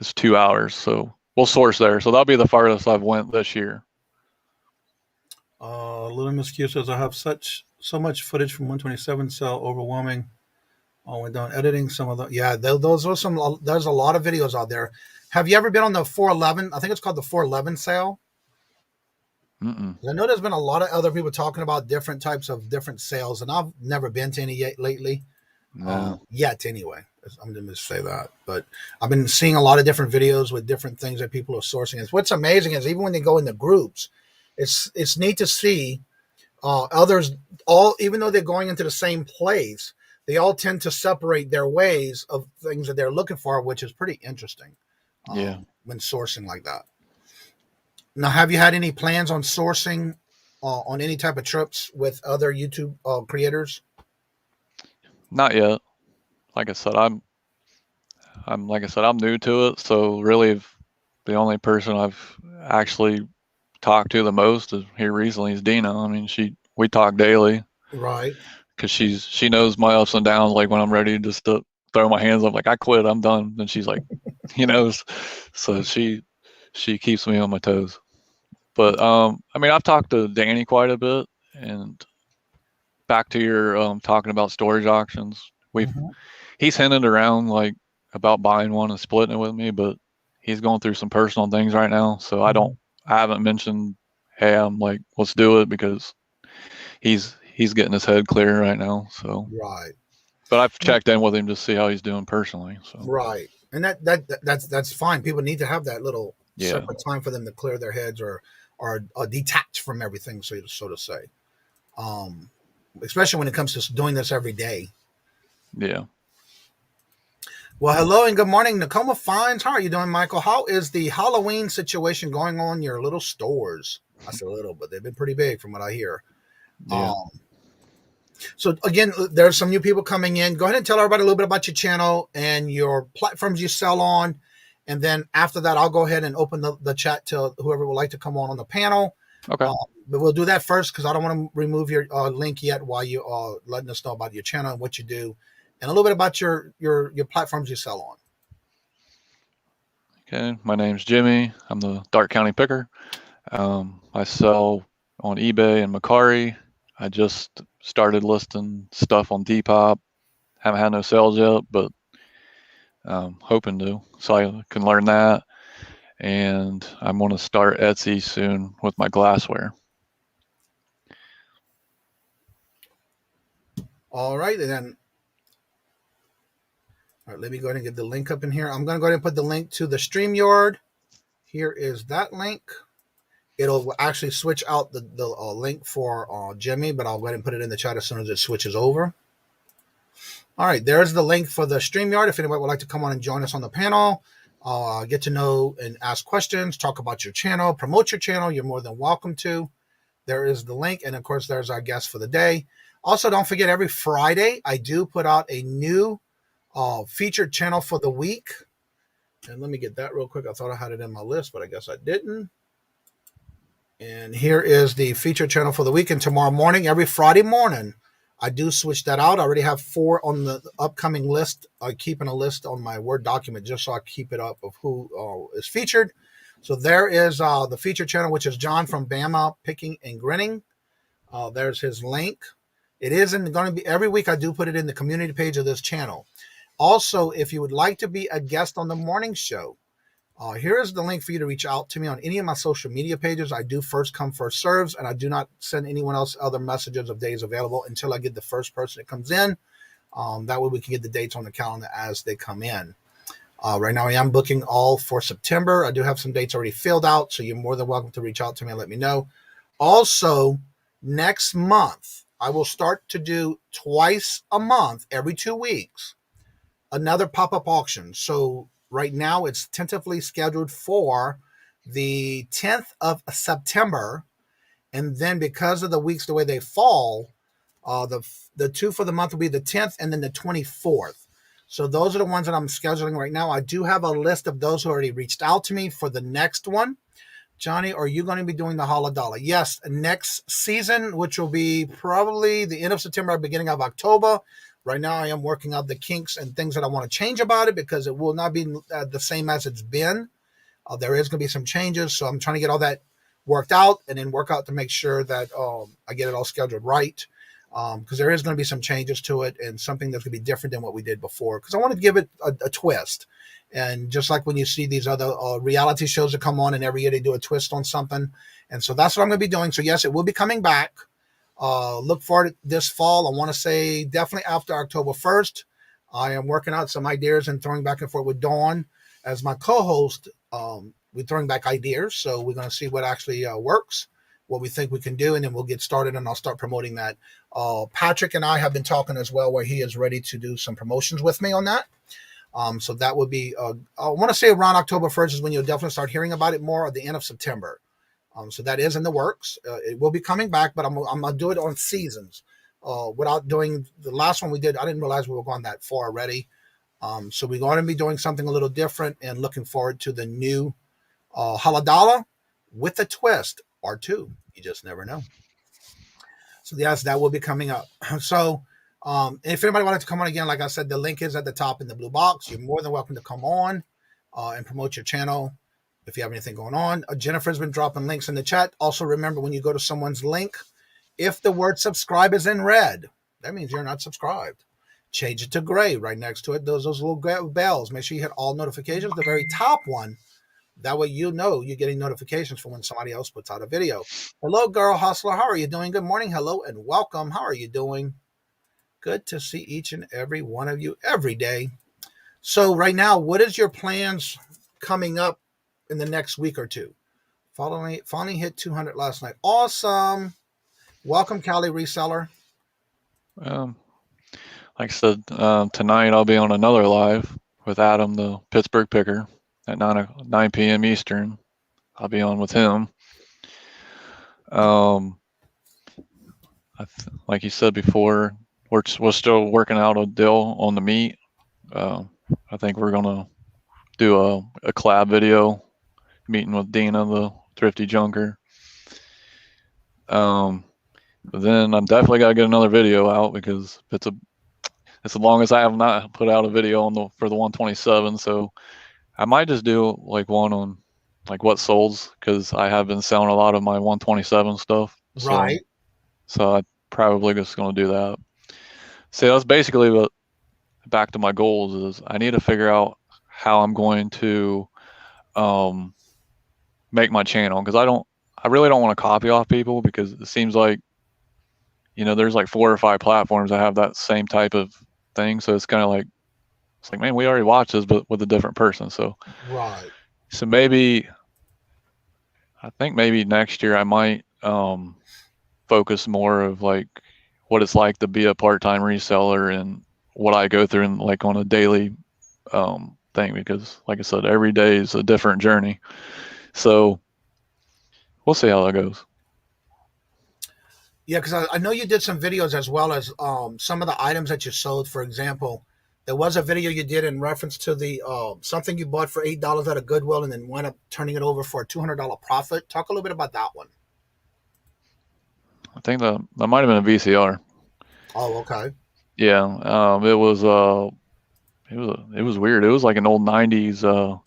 S7: it's 2 hours. So we'll source there. So that'll be the farthest I've went this year.
S6: Little Miss Q says, I have so much footage from 127 cell, overwhelming. Oh, we're done editing some of the, yeah, those are there's a lot of videos out there. Have you ever been on the 411? I think it's called the 411 sale.
S7: Mm-mm.
S6: I know there's been a lot of other people talking about different types of different sales, and I've never been to any yet lately.
S7: No.
S6: Yet anyway. I'm going to say that. But I've been seeing a lot of different videos with different things that people are sourcing. And what's amazing is even when they go into groups, it's neat to see others, even though they're going into the same place, they all tend to separate their ways of things that they're looking for, which is pretty interesting.
S7: Yeah.
S6: When sourcing like that. Now, have you had any plans on sourcing on any type of trips with other YouTube creators?
S7: Not yet. Like I said, I'm new to it. So really, the only person I've actually talked to the most is here recently is Dina. I mean, we talk daily.
S6: Right.
S7: Because she knows my ups and downs. Like when I'm ready just to throw my hands up, like I quit, I'm done. And she's like, so she keeps me on my toes. But I mean, I've talked to Danny quite a bit, and back to your talking about storage auctions, he's hinted around like about buying one and splitting it with me, but he's going through some personal things right now, so I haven't mentioned, hey, I'm like, let's do it, because he's getting his head clear right now. So
S6: right.
S7: But I've checked in with him to see how he's doing personally. So
S6: right, and that's fine. People need to have that little separate time for them to clear their heads or detach from everything, so to say. Especially when it comes to doing this every day.
S7: Yeah.
S6: Well, hello and good morning, Nakoma Fines. How are you doing, Michael? How is the Halloween situation going on in your little stores? I said little, but they've been pretty big from what I hear.
S7: Yeah.
S6: So again, there's some new people coming in. Go ahead and tell everybody a little bit about your channel and your platforms you sell on. And then after that, I'll go ahead and open the chat to whoever would like to come on the panel.
S7: Okay.
S6: But we'll do that first because I don't want to remove your link yet while you are letting us know about your channel and what you do, and a little bit about your platforms you sell on.
S7: Okay. My name's Jimmy. I'm the Dark County Picker. I sell on eBay and Mercari. I just started listing stuff on Depop. Haven't had no sales yet, but hoping to, so I can learn that. And I'm going to start Etsy soon with my glassware.
S6: All right, and then let me go ahead and get the link up in here. I'm going to go ahead and put the link to the StreamYard. Here is that link. It'll actually switch out the link for Jimmy, but I'll go ahead and put it in the chat as soon as it switches over. All right, there's the link for the StreamYard. If anybody would like to come on and join us on the panel, get to know and ask questions, talk about your channel, promote your channel, you're more than welcome to. There is the link. And of course, there's our guest for the day. Also, don't forget, every Friday, I do put out a new featured channel for the week. And let me get that real quick. I thought I had it in my list, but I guess I didn't. And here is the featured channel for the week. And tomorrow morning, every Friday morning, I do switch that out. I already have 4 on the upcoming list. I'm keeping a list on my Word document just so I keep it up of who is featured. So there is the featured channel, which is John from Bama Picking and Grinning. There's his link. It isn't going to be every week. I do put it in the community page of this channel. Also, if you would like to be a guest on the morning show, here is the link for you to reach out to me on any of my social media pages. I do first come, first serves, and I do not send anyone else other messages of days available until I get the first person that comes in. That way we can get the dates on the calendar as they come in. Right now I am booking all for September. I do have some dates already filled out, so you're more than welcome to reach out to me and let me know. Also, next month, I will start to do twice a month, every 2 weeks, another pop-up auction. So right now it's tentatively scheduled for the 10th of September. And then because of the weeks, the way they fall, the 2 for the month will be the 10th and then the 24th. So those are the ones that I'm scheduling right now. I do have a list of those who already reached out to me for the next one. Johnny, are you going to be doing the Holla Dollar? Yes, next season, which will be probably the end of September, beginning of October. Right now, I am working out the kinks and things that I want to change about it because it will not be the same as it's been. There is going to be some changes, so I'm trying to get all that worked out and then work out to make sure that I get it all scheduled right. because there is going to be some changes to it and something that's going to be different than what we did before. Because I want to give it a twist. And just like when you see these other reality shows that come on and every year they do a twist on something. And so that's what I'm going to be doing. So yes, it will be coming back. Look forward to this fall. I want to say definitely after October 1st. I am working out some ideas and throwing back and forth with Dawn as my co-host. We're throwing back ideas. So we're going to see what actually works, what we think we can do, and then we'll get started and I'll start promoting that. Patrick and I have been talking as well where he is ready to do some promotions with me on that. So that would be, I want to say around October 1st is when you'll definitely start hearing about it more, at the end of September. So that is in the works. It will be coming back, but I'm going to do it on seasons without doing the last one we did. I didn't realize we were going that far already. So we're going to be doing something a little different and looking forward to the new Haladala with a twist or two. You just never know. So yes, that will be coming up. So if anybody wanted to come on again, like I said, the link is at the top in the blue box. You're more than welcome to come on and promote your channel if you have anything going on. Jennifer's been dropping links in the chat. Also, remember when you go to someone's link, if the word subscribe is in red, that means you're not subscribed. Change it to gray right next to it. Those little bells. Make sure you hit all notifications, the very top one. That way you know you're getting notifications for when somebody else puts out a video. Hello, Girl Hustler. How are you doing? Good morning. Hello and welcome. How are you doing? Good to see each and every one of you every day. So right now, what is your plans coming up in the next week or two? Finally hit 200 last night. Awesome. Welcome, Cali Reseller.
S7: Like I said, tonight I'll be on another live with Adam, the Pittsburgh picker, at 9 p.m. Eastern. I'll be on with him. Like you said before, we're still working out a deal on the meat. I think we're gonna do a collab video, meeting with Dina, the thrifty junker. But then I'm definitely gotta get another video out because it's the longest I have not put out a video for the 127. So I might just do like one on like what solds, because I have been selling a lot of my 127 stuff.
S6: Right.
S7: So I probably just gonna do that. So that's basically what, back to my goals, is I need to figure out how I'm going to make my channel, because I really don't want to copy off people, because it seems like, there's like 4 or 5 platforms that have that same type of thing. So it's kind of like, man, we already watched this, but with a different person. So
S6: right.
S7: So I think maybe next year I might focus more of like what it's like to be a part-time reseller and what I go through and like on a daily thing, because like I said, every day is a different journey. So we'll see how that goes.
S6: Yeah, because I know you did some videos as well as some of the items that you sold. For example, there was a video you did in reference to the something you bought for $8 at a Goodwill and then wound up turning it over for a $200 profit. Talk a little bit about that one.
S7: I think that might have been a VCR.
S6: Oh, okay.
S7: Yeah, it was weird. It was like an old 90s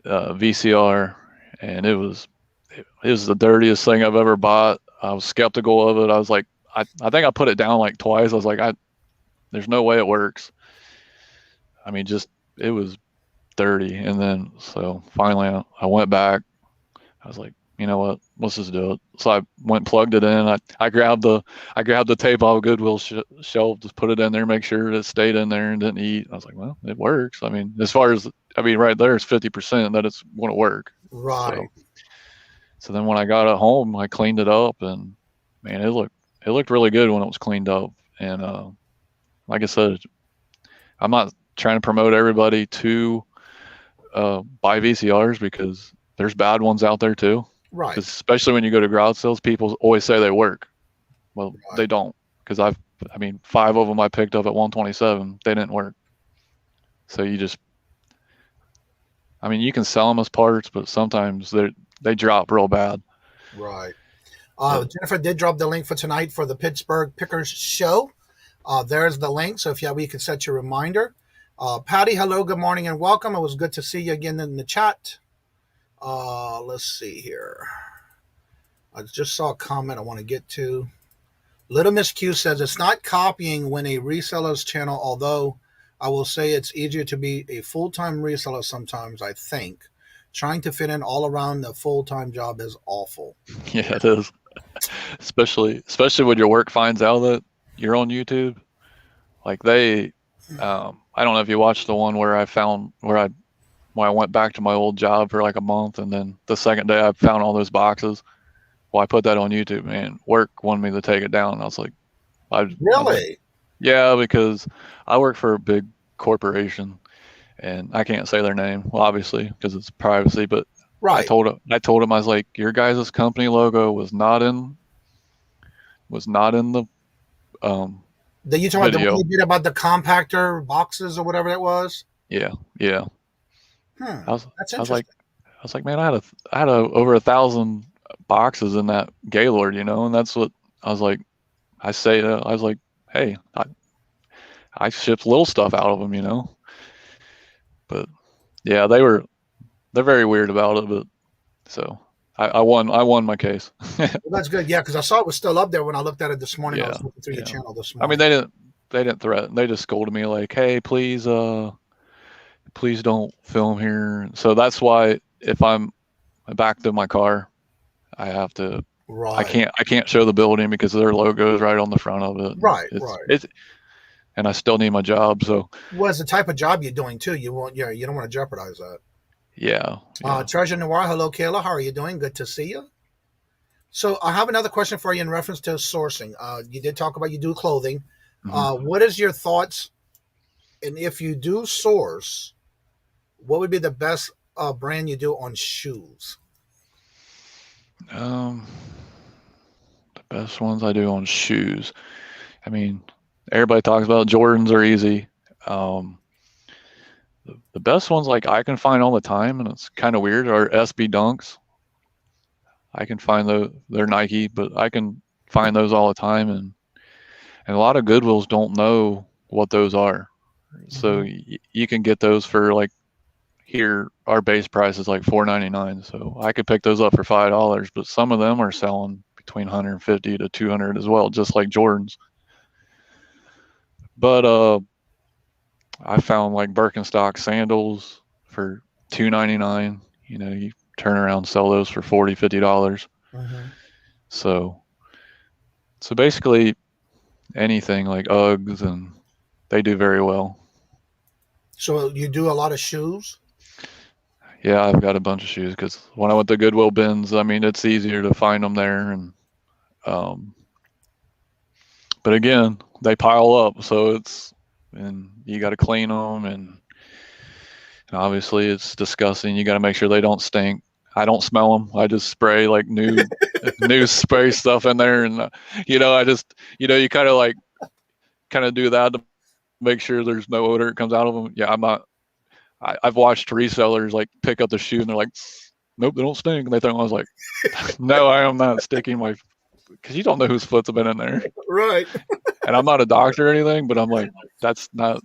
S7: VCR, and it was the dirtiest thing I've ever bought. I was skeptical of it. I was like, I think I put it down like twice. I was like, there's no way it works. I mean, it was dirty. And then, so finally I went back. I was like, you know what, let's just do it. So I went and plugged it in. I grabbed the tape off Goodwill shelf, just put it in there, make sure it stayed in there and didn't eat. I was like, well, it works. I mean, right there is 50% that it's going to work.
S6: Right.
S7: So then when I got it home, I cleaned it up, and man, it looked really good when it was cleaned up. And like I said, I'm not trying to promote everybody to buy VCRs, because there's bad ones out there too.
S6: Right.
S7: Especially when you go to garage sales, people always say they work. Well,
S6: right.
S7: They don't, because 5 of them I picked up at 127, they didn't work. So you can sell them as parts, but sometimes they drop real bad.
S6: Right. Jennifer did drop the link for tonight for the Pittsburgh Pickers show. There's the link. So if you can set your reminder. Patty, hello, good morning and welcome. It was good to see you again in the chat. Let's see here. I just saw a comment I want to get to. Little Miss Q says it's not copying when a reseller's channel, although I will say it's easier to be a full-time reseller sometimes, I think. Trying to fit in all around the full-time job is awful.
S7: Yeah, it is. Especially when your work finds out that you're on YouTube. Like I don't know if you watched the one where when I went back to my old job for like a month, and then the second day I found all those boxes. Well, I put that on YouTube, man. Work wanted me to take it down. I was like,
S6: Really?
S7: Yeah, because I work for a big corporation, and I can't say their name, well, obviously, because it's privacy. But
S6: Right.
S7: I told him, I was like, your guys' company logo was not in the
S6: Then you talking about the
S7: video.
S6: one you did about the compactor boxes or whatever that was?
S7: Yeah.
S6: That's
S7: I
S6: interesting.
S7: was like, man, I had over 1,000 boxes in that Gaylord, and that's what I was like. I was like, hey, I shipped little stuff out of them, But yeah, they're very weird about it. But so I won my case.
S6: Well, that's good. Yeah, because I saw it was still up there when I looked at it this morning. I
S7: Yeah,
S6: was looking through your
S7: yeah.
S6: channel this
S7: I
S6: morning.
S7: mean, they didn't threaten. They just scolded me like, hey, please don't film here. So that's why if I'm back to my car, I have to.
S6: Right.
S7: I can't show the building because their logo is right on the front of it.
S6: Right.
S7: And I still need my job. So.
S6: Well, it's the type of job you're doing too. You don't want to jeopardize that.
S7: Yeah.
S6: Treasure Noir, hello, Kayla. How are you doing? Good to see you. So I have another question for you in reference to sourcing. You did talk about you do clothing.
S7: Mm-hmm.
S6: What is your thoughts? And if you do source, what would be the best brand you do on shoes?
S7: The best ones I do on shoes. I mean, everybody talks about Jordans are easy. The best ones like I can find all the time, and it's kind of weird, are SB Dunks. I can find they're Nike, but I can find those all the time, and a lot of Goodwills don't know what those are. So you can get those for like here. Our base price is like $4.99, so I could pick those up for $5. But some of them are selling between 150 to 200 as well, just like Jordans. But I found like Birkenstock sandals for $2.99. You turn around and sell those for $40, $50. So basically anything like Uggs, and they do very well.
S6: So you do a lot of shoes?
S7: Yeah, I've got a bunch of shoes because when I went to Goodwill bins, I mean, it's easier to find them there. And but again, they pile up, so and you got to clean them, and obviously it's disgusting. You got to make sure they don't stink. I don't smell them. I just spray like new spray stuff in there, and I just you kind of do that to make sure there's no odor that comes out of them. Yeah, I'm not. I've watched resellers like pick up the shoe and they're like, nope, they don't stink. And they think I was like, no, I am not sticking my, because you don't know whose foot's been in there.
S6: Right.
S7: And I'm not a doctor or anything, but I'm like, that's not.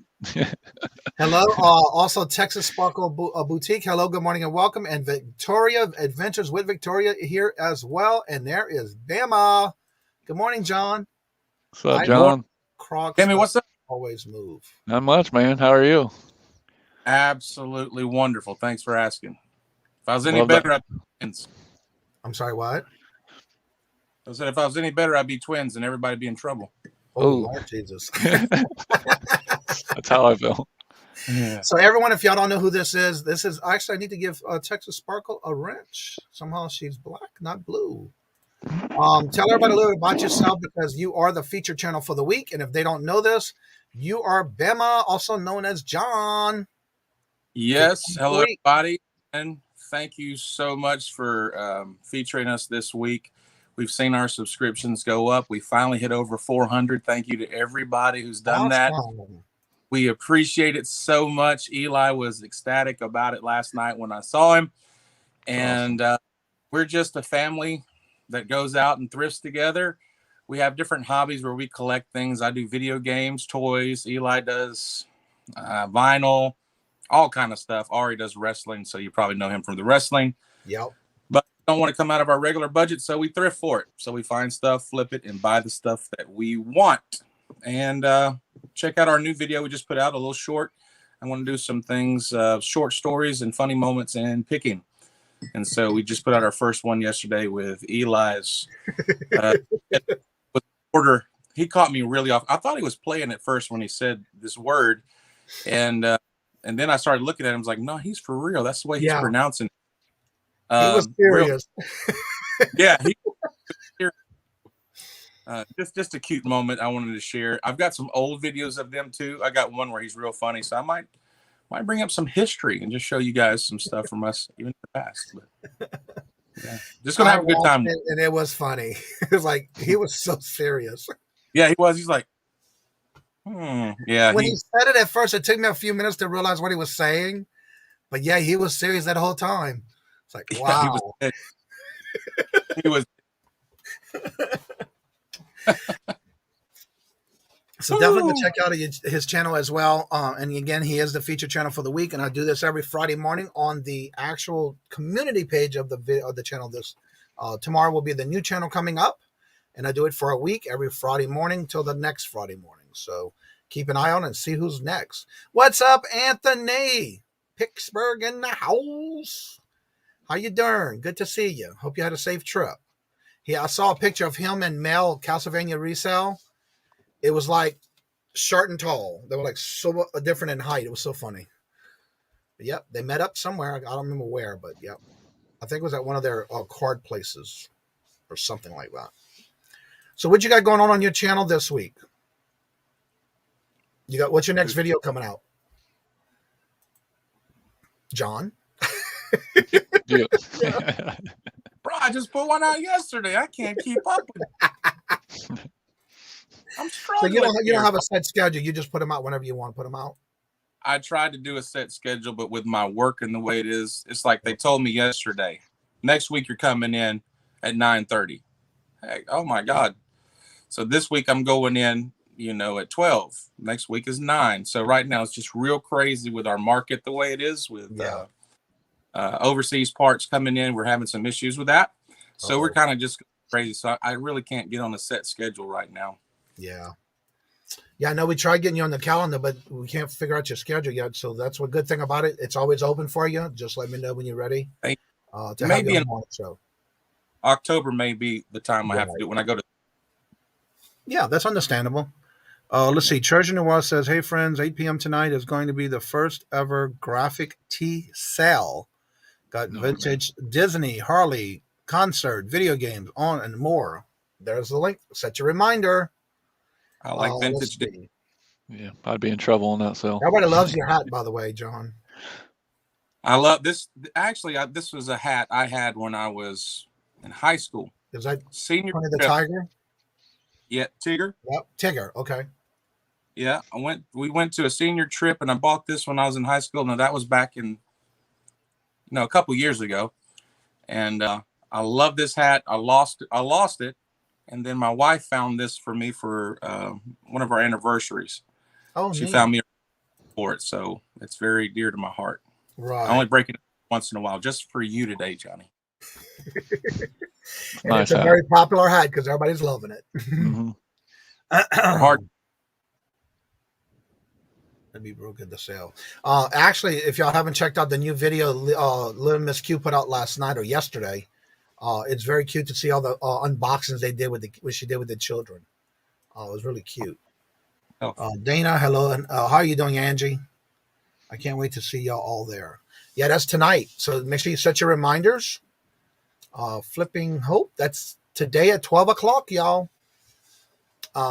S6: Hello. Also, Texas Sparkle Boutique. Hello, good morning and welcome. And Victoria Adventures with Victoria here as well. And there is Bama. Good morning, John.
S7: What's up, John?
S6: Crocs.
S8: Hey, what's up?
S6: Always move.
S7: Not much, man. How are you?
S8: Absolutely wonderful. Thanks for asking. If I was any better, I'd be twins.
S6: I'm sorry, what?
S8: I said if I was any better, I'd be twins and everybody be in trouble.
S6: Oh, Lord Jesus.
S7: That's how I feel.
S8: Yeah.
S6: So everyone, if y'all don't know who this is actually, I need to give Texas Sparkle a wrench. Somehow she's black, not blue. Tell everybody a little bit about yourself, because you are the feature channel for the week. And if they don't know this, you are Bema, also known as John.
S8: Yes. Hello, everybody. And thank you so much for featuring us this week. We've seen our subscriptions go up. We finally hit over 400. Thank you to everybody who's done that. We appreciate it so much. Eli was ecstatic about it last night when I saw him. And we're just a family that goes out and thrifts together. We have different hobbies where we collect things. I do video games, toys. Eli does vinyl, all kind of stuff. Ari does wrestling, so you probably know him from the wrestling.
S6: Yep.
S8: But don't want to come out of our regular budget, so we thrift for it. So we find stuff, flip it, and buy the stuff that we want. And check out our new video we just put out, a little short. I want to do some things, short stories and funny moments in picking. And so we just put out our first one yesterday with Eli's order. He caught me really off. I thought he was playing at first when he said this word. And then I started looking at him. I was like, no, he's for real. That's the way he's pronouncing it.
S6: He was serious.
S8: Yeah. Just a cute moment I wanted to share. I've got some old videos of them too. I got one where he's real funny. So I might bring up some history and just show you guys some stuff from us even in the past. But, yeah. Just going to have a good time.
S6: And it was funny. It was like, he was so serious.
S8: Yeah, he was. He's like, yeah.
S6: When he said it at first, it took me a few minutes to realize what he was saying. But yeah, he was serious that whole time. It's like, wow.
S8: Yeah, he was.
S6: So definitely check out his channel as well. And again, he is the feature channel for the week. And I do this every Friday morning on the actual community page of the channel. This tomorrow will be the new channel coming up. And I do it for a week, every Friday morning till the next Friday morning. So keep an eye on and see who's next. What's up, Anthony? Pittsburgh in the house. How you doing? Good to see you. Hope you had a safe trip. I saw a picture of him and Mel, Castlevania Resale. It was like short and tall. They were like so different in height. It was so funny. But yep, they met up somewhere. I don't remember where, but yep. I think it was at one of their card places or something like that. So what you got going on your channel this week? What's your next video coming out? John?
S7: Yeah.
S8: Bro, I just put one out yesterday. I can't keep up with it. I'm struggling.
S6: So you don't have a set schedule. You just put them out whenever you want to put them out.
S8: I tried to do a set schedule, but with my work and the way it is, it's like they told me yesterday, next week you're coming in at 9:30. Hey, oh my God. So this week I'm going in, at 12. Next week is 9. So right now it's just real crazy with our market the way it is with overseas parts coming in. We're having some issues with that. So we're kind of just crazy. So I really can't get on a set schedule right now.
S6: Yeah. Yeah, I know we tried getting you on the calendar, but we can't figure out your schedule yet. So that's one good thing about it. It's always open for you. Just let me know when you're ready. To have you on the morning show.
S8: October may be the time I have to do it when I go to.
S6: Yeah, that's understandable. Let's see. Treasure Noir says, hey, friends, 8 p.m. tonight is going to be the first ever graphic tee sale. Got vintage Disney, Harley, concert, video games, on and more. There's the link. Set your reminder.
S8: I like vintage.
S7: Yeah, I'd be in trouble on that sale.
S6: Everybody loves your hat, by the way, John.
S8: I love this. Actually, this was a hat I had when I was in high school.
S6: Is that
S8: senior
S6: the tiger?
S8: Yeah, Tigger.
S6: Yep, Tigger. Okay.
S8: Yeah, we went to a senior trip, and I bought this when I was in high school. Now that was back in, a couple years ago, and I love this hat. I lost it, and then my wife found this for me for one of our anniversaries.
S6: Oh,
S8: she found me for it, so it's very dear to my heart.
S6: Right.
S8: I only break it once in a while, just for you today, Johnny.
S6: And nice it's a very popular hat because everybody's loving it.
S7: Mm-hmm.
S8: Hard.
S6: That'd be real good to sell. Actually, if y'all haven't checked out the new video Little Miss Q put out last night or yesterday, it's very cute to see all the unboxings they did what she did with the children. It was really cute. Dana, hello, and how are you doing, Angie? I can't wait to see y'all all there. Yeah, that's tonight. So make sure you set your reminders. Flipping Hope, that's today at 12 o'clock, y'all.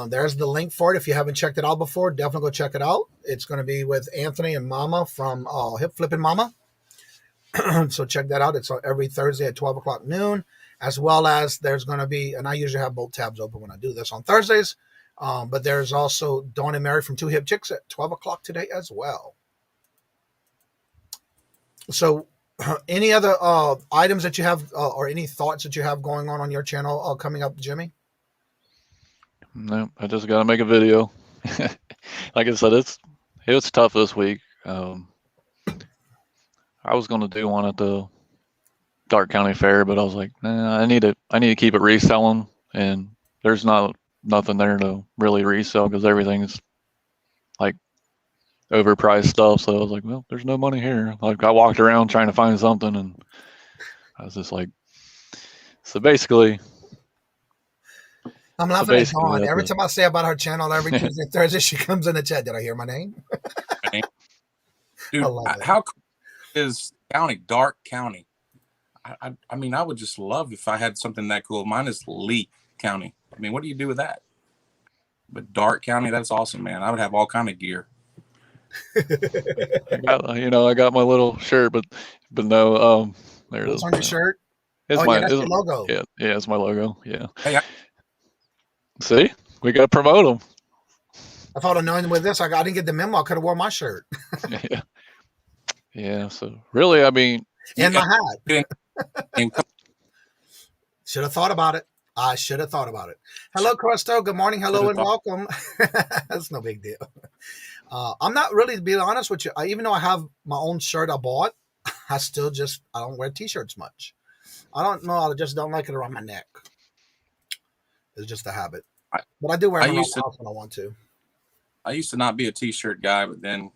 S6: There's the link for it. If you haven't checked it out before, definitely go check it out. It's going to be with Anthony and Mama from Hip Flipping Mama. So check that out. It's every Thursday at 12 o'clock noon, as well as there's going to be, and I usually have both tabs open when I do this on Thursdays, but there's also Dawn and Mary from Two Hip Chicks at 12 o'clock today as well. So any other items that you have or any thoughts that you have going on your channel coming up, Jimmy?
S7: No, I just got to make a video. Like I said, it was tough this week. I was going to do one at the Dark County Fair, but I was like, nah, I need to keep it reselling, and there's nothing there to really resell because everything's like overpriced stuff. So I was like, well, there's no money here. Like I walked around trying to find something, and I was just like, so basically.
S6: I'm laughing at Dawn. Every time I say about her channel, every Tuesday, Thursday, she comes in the chat. Did I hear my name?
S8: Dude, how cool is county, Dark County? I mean, I would just love if I had something that cool. Mine is Lee County. I mean, what do you do with that? But Dark County, that's awesome, man. I would have all kind of gear.
S7: I got my little shirt, but no, there it is.
S6: What's on your shirt?
S7: It's
S6: that's your logo.
S7: Yeah, it's my logo. Yeah.
S8: Hey,
S7: see, we got to promote them.
S6: If I would have known with this, I didn't get the memo. I could have worn my shirt.
S7: Yeah. So really, I mean,
S6: and my hat. Should have thought about it. I should have thought about it. Hello, Crusто. Good morning. Hello and welcome. That's no big deal. I'm not really, to be honest with you, even though I have my own shirt I bought, I don't wear t-shirts much. I don't know. I just don't like it around my neck. It's just a habit. But I do wear them around when I want to.
S8: I used to not be a t-shirt guy, but then,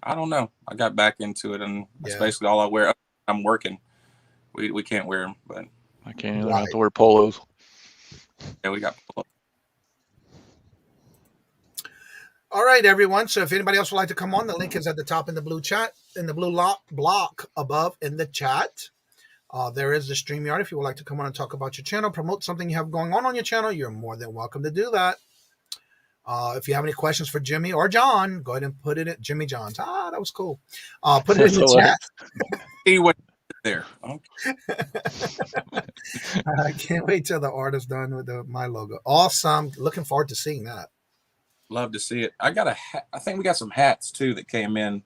S8: I don't know. I got back into it, and that's basically all I wear. I'm working. We can't wear them, but
S7: I can't either. I have to wear polos.
S8: Yeah, we got polos.
S6: All right, everyone. So if anybody else would like to come on, the link is at the top in the blue chat, in the blue block above in the chat. There is the StreamYard. If you would like to come on and talk about your channel, promote something you have going on your channel, you're more than welcome to do that. If you have any questions for Jimmy or John, go ahead and put it in Jimmy John's. That was cool. Put it in the chat.
S8: See what there.
S6: Okay. I can't wait till the art is done with my logo. Awesome. Looking forward to seeing that.
S8: Love to see it. I got I think we got some hats too that came in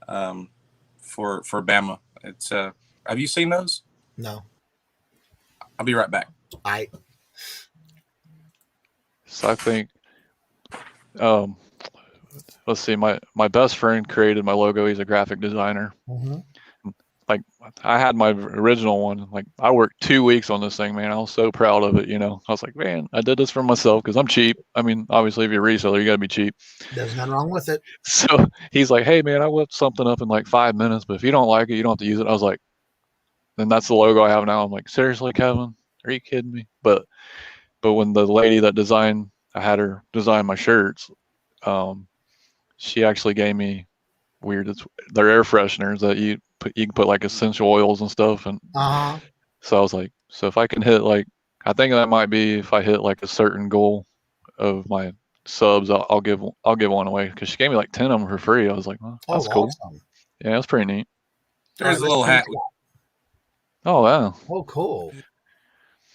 S8: for Bama. It's have you seen those?
S6: No.
S8: I'll be right back.
S7: So I think let's see, my best friend created my logo. He's a graphic designer.
S6: Mm-hmm.
S7: Like I had my original one. Like I worked 2 weeks on this thing, man. I was so proud of it. I was like, man, I did this for myself because I'm cheap. I mean, obviously, if you're a reseller, you got to be cheap.
S6: There's nothing wrong with it.
S7: So he's like, hey, man, I whipped something up in like 5 minutes, but if you don't like it, you don't have to use it. I was like, then that's the logo I have now. I'm like, seriously, Kevin? Are you kidding me? But when the lady that I had her design my shirts, she actually gave me they're air fresheners that you can put like essential oils and stuff. And so I was like, so if I can hit I think that might be if I hit like a certain goal of my subs, I'll give one away, because she gave me like 10 of them for free. I was like, well, that's cool.
S6: Awesome.
S7: Yeah, that's pretty neat.
S8: There's a little hat.
S7: Oh, wow.
S6: Oh, cool.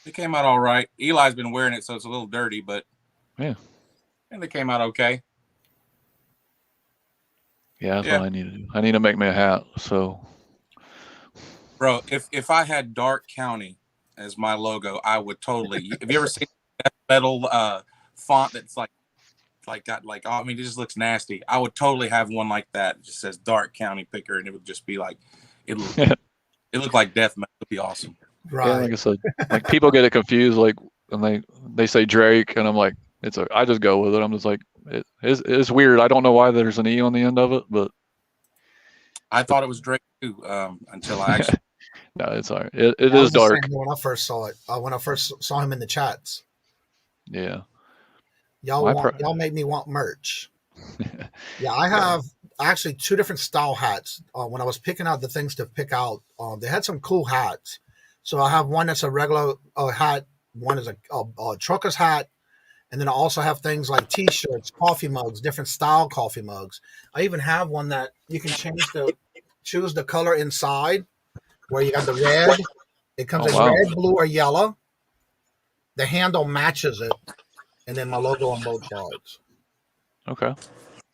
S8: It came out all right. Eli's been wearing it, so it's a little dirty, but
S7: yeah,
S8: and they came out okay.
S7: Yeah, that's what I need to do. I need to make me a hat. So,
S8: bro, if I had Dark County as my logo, I would totally. Have you ever seen that metal font that's it just looks nasty. I would totally have one like that. It just says Dark County Picker, and it would just be like it looked like death metal. It'd be awesome.
S6: Right.
S7: Yeah, like I said, like people get it confused, like when they say Drake, and I'm like, I just go with it. I'm just like, it's weird. I don't know why there's an E on the end of it, but
S8: I thought it was Drake too until I actually.
S7: No, it's all right. It is dark.
S6: When I first saw it, when I first saw him in the chats.
S7: Yeah.
S6: Y'all made me want merch. Yeah, I have actually 2 different style hats. When I was picking out the things to pick out, they had some cool hats. So I have one that's a regular hat, one is a trucker's hat, and then I also have things like T-shirts, coffee mugs, different style coffee mugs. I even have one that you can choose the color inside, where you got the red. It comes in red, blue, or yellow. The handle matches it, and then my logo on both sides.
S7: Okay.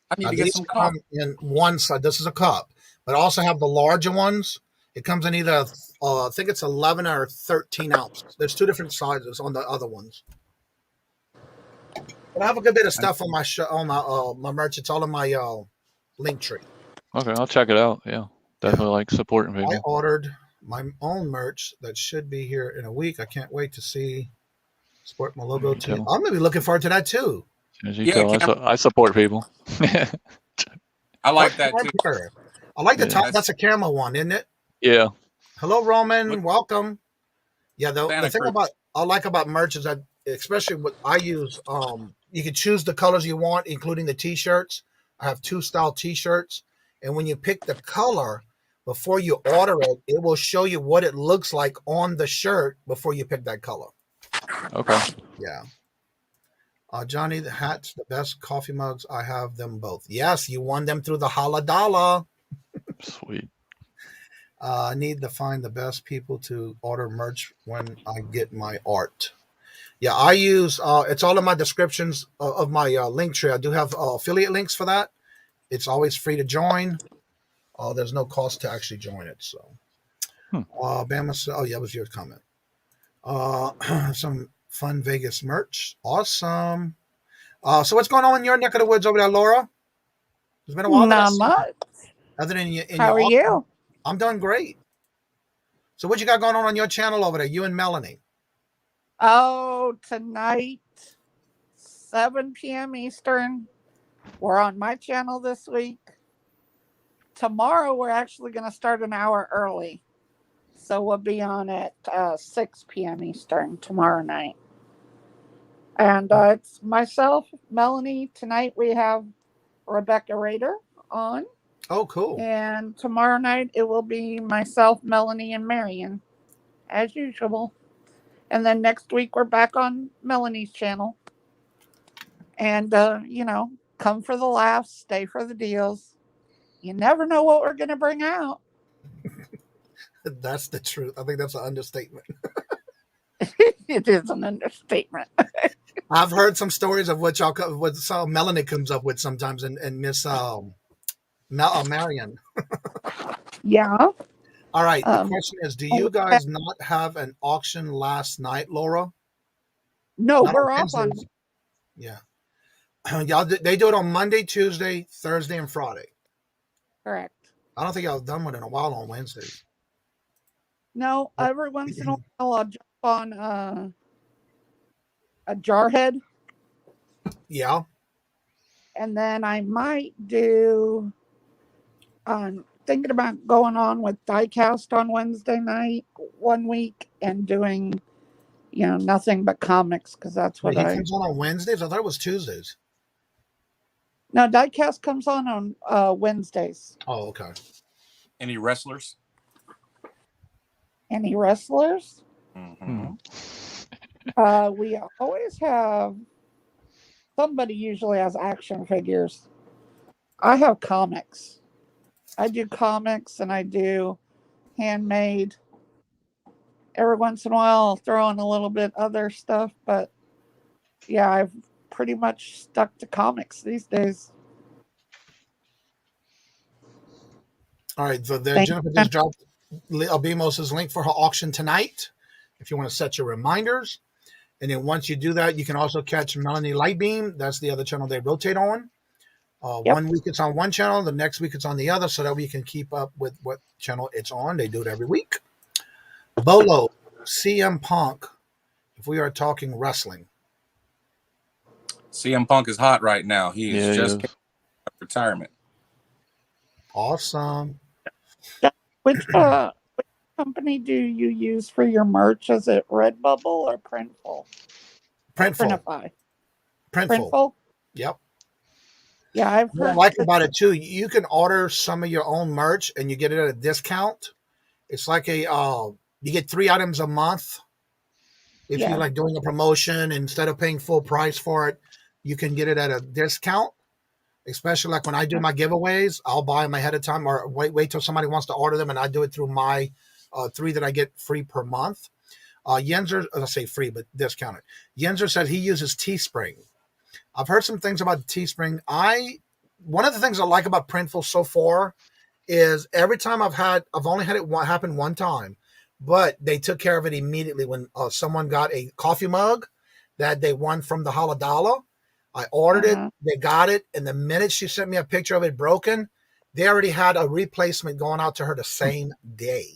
S8: I need to get some cup.
S6: In one side, this is a cup, but I also have the larger ones. It comes in either, I think it's 11 or 13 ounces. There's 2 different sizes on the other ones. But I have a good bit of stuff on my merch. It's all in my link tree.
S7: Okay, I'll check it out. Yeah, definitely like supporting people.
S6: I ordered my own merch that should be here in a week. I can't wait to see sport my logo too. I'm gonna be looking forward to that too.
S7: As you tell, I support people.
S8: I like that too.
S6: I like the top. That's a camo one, isn't it?
S7: Yeah.
S6: Hello, Roman. Welcome. Yeah, the thing I like about merch is that, especially what I use, you can choose the colors you want, including the t-shirts. I have 2 style t-shirts, and when you pick the color before you order it, it will show you what it looks like on the shirt before you pick that color.
S7: Okay.
S6: Yeah. Johnny, the hats, the best coffee mugs. I have them both. Yes, you won them through the Holla-Dollar.
S7: Sweet.
S6: I need to find the best people to order merch when I get my art. Yeah, I use, it's all in my descriptions of my link tree. I do have affiliate links for that. It's always free to join. There's no cost to actually join it. So, Bama, oh yeah, that was your comment. Some fun Vegas merch. Awesome. So what's going on in your neck of the woods over there, Laura? It's been a while.
S9: Not much.
S6: Other than
S9: How are you?
S6: I'm doing great. So what you got going on your channel over there, you and Melanie?
S9: Oh, tonight, 7 p.m. Eastern. We're on my channel this week. Tomorrow, we're actually going to start an hour early. So we'll be on at 6 p.m. Eastern tomorrow night. And it's myself, Melanie. Tonight we have Rebecca Rader on.
S6: Oh, cool.
S9: And tomorrow night it will be myself, Melanie, and Marion, as usual. And then next week we're back on Melanie's channel. And, come for the laughs, stay for the deals. You never know what we're going to bring out.
S6: That's the truth. I think that's an understatement.
S9: It is an understatement.
S6: I've heard some stories of what Melanie comes up with sometimes, and Miss Marion.
S9: Yeah.
S6: All right. The question is, do you guys not have an auction last night, Laura?
S9: No, we're off on.
S6: Yeah. Y'all, they do it on Monday, Tuesday, Thursday, and Friday.
S9: Correct.
S6: I don't think I've done one in a while on Wednesdays.
S9: No, every once in a while I'll jump on a Jarhead.
S6: Yeah.
S9: And then I might do, thinking about going on with Diecast on Wednesday night, 1 week, and doing, nothing but comics, because that's what
S6: he comes on Wednesdays? I thought it was Tuesdays.
S9: No, Diecast comes on Wednesdays.
S6: Oh, okay.
S8: Any wrestlers?
S9: Any wrestlers?
S8: Mm-hmm.
S9: We always have, somebody usually has action figures. I have comics. I do comics and I do handmade. Every once in a while I'll throw in a little bit other stuff, but yeah, I've pretty much stuck to comics these days.
S6: All right, so there, Jennifer just dropped Albimos' link for her auction tonight if you want to set your reminders. And then once you do that, you can also catch Melanie Lightbeam. That's the other channel they rotate on. 1 week it's on one channel, the next week it's on the other, so that we can keep up with what channel it's on. They do it every week. Bolo, CM Punk, if we are talking wrestling.
S8: CM Punk is hot right now. He is just came out of retirement.
S6: Awesome.
S9: Which company do you use for your merch? Is it Redbubble or Printful?
S6: Printful.
S9: Printful?
S6: Yep.
S9: Yeah, I've heard.
S6: What I like about it too, you can order some of your own merch and you get it at a discount. It's like you get 3 items a month. If you're like doing a promotion, instead of paying full price for it, you can get it at a discount. Especially like when I do my giveaways, I'll buy them ahead of time or wait till somebody wants to order them, and I do it through my 3 that I get free per month. Yenzer, I'll say free, but discounted. Yenzer said he uses Teespring. I've heard some things about Teespring. One of the things I like about Printful so far is every time I've only had it happen one time, but they took care of it immediately when someone got a coffee mug that they won from the Holla-Dollar. I ordered it, they got it, and the minute she sent me a picture of it broken, they already had a replacement going out to her the same day.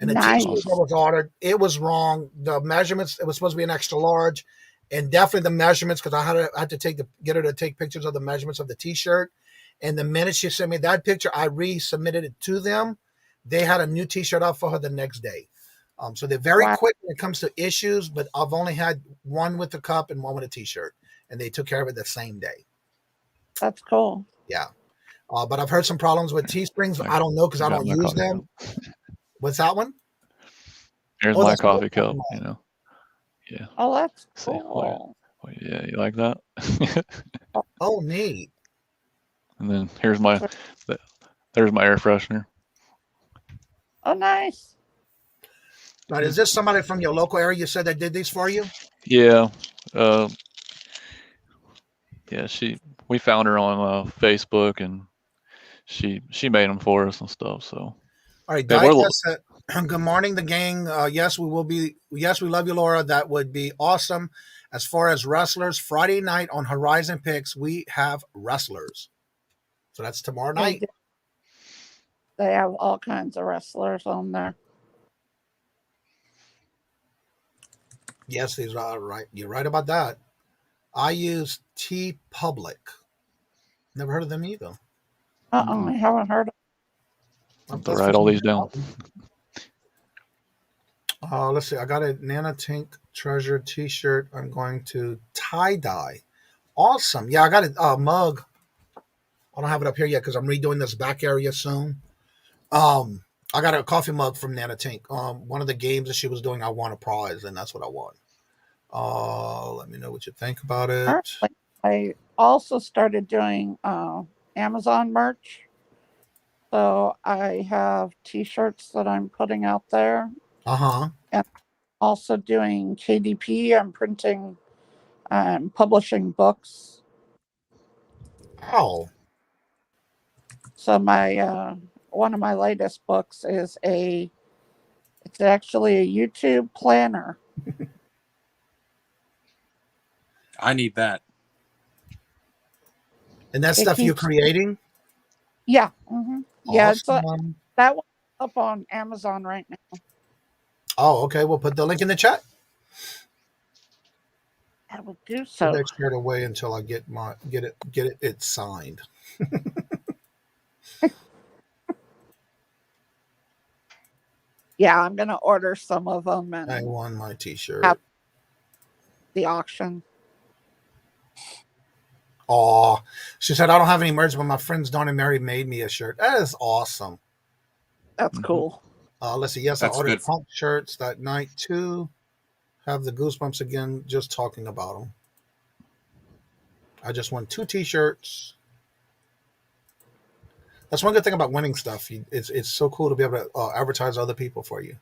S6: And the
S9: Nice.
S6: t-shirt that was ordered, it was wrong. The measurements, it was supposed to be an extra large, and definitely the measurements, because I had to get her to take pictures of the measurements of the t-shirt. And the minute she sent me that picture, I resubmitted it to them. They had a new t-shirt out for her the next day. So they're very quick when it comes to issues, but I've only had one with the cup and one with a t-shirt, and they took care of it the same day.
S9: That's cool.
S6: Yeah. But I've heard some problems with Teesprings. I don't know because I don't use them. What's that one?
S7: Here's my coffee cup, you know. Yeah.
S9: Oh, that's
S7: cool. Yeah, you like that?
S6: Oh, neat.
S7: And then there's my air freshener.
S9: Oh, nice.
S6: Now, is this somebody from your local area you said that did these for you?
S7: Yeah. Yeah, we found her on Facebook, and she made them for us and stuff. So,
S6: all right, good morning, the gang. Yes, we will be. Yes, we love you, Laura. That would be awesome. As far as wrestlers, Friday night on Horizon Picks, we have wrestlers. So that's tomorrow night.
S9: They have all kinds of wrestlers on there.
S6: Yes, these are right. You're right about that. I use T Public. Never heard of them either.
S9: I haven't heard of
S7: them. To write all these down.
S6: Let's see. I got a Nana Tink Treasure t-shirt. I'm going to tie-dye. Awesome. Yeah, I got a mug. I don't have it up here yet because I'm redoing this back area soon. I got a coffee mug from Nana Tink. One of the games that she was doing, I won a prize, and that's what I won. Let me know what you think about it.
S9: I also started doing Amazon merch. So I have t-shirts that I'm putting out there. And also doing KDP. I'm printing and publishing books.
S6: Oh.
S9: So my one of my latest books is it's actually a YouTube planner.
S8: I need that.
S6: And that stuff you're creating?
S9: Yeah. Mm-hmm. Yeah,
S6: awesome.
S9: That one's up on Amazon right now.
S6: Oh, okay. We'll put the link in the chat.
S9: I will do so.
S6: Put that shirt away until I get it signed.
S9: Yeah, I'm gonna order some of them and
S6: I won my t-shirt.
S9: The auction.
S6: Oh, she said I don't have any merch, but my friends Dawn and Mary made me a shirt. That is awesome.
S9: That's cool.
S6: Let's see. Yes,
S8: that's
S6: I ordered
S8: good.
S6: punk shirts that night too. Have the goosebumps again just talking about them. I just won 2 t-shirts. That's one good thing about winning stuff. It's so cool to be able to advertise other people for you.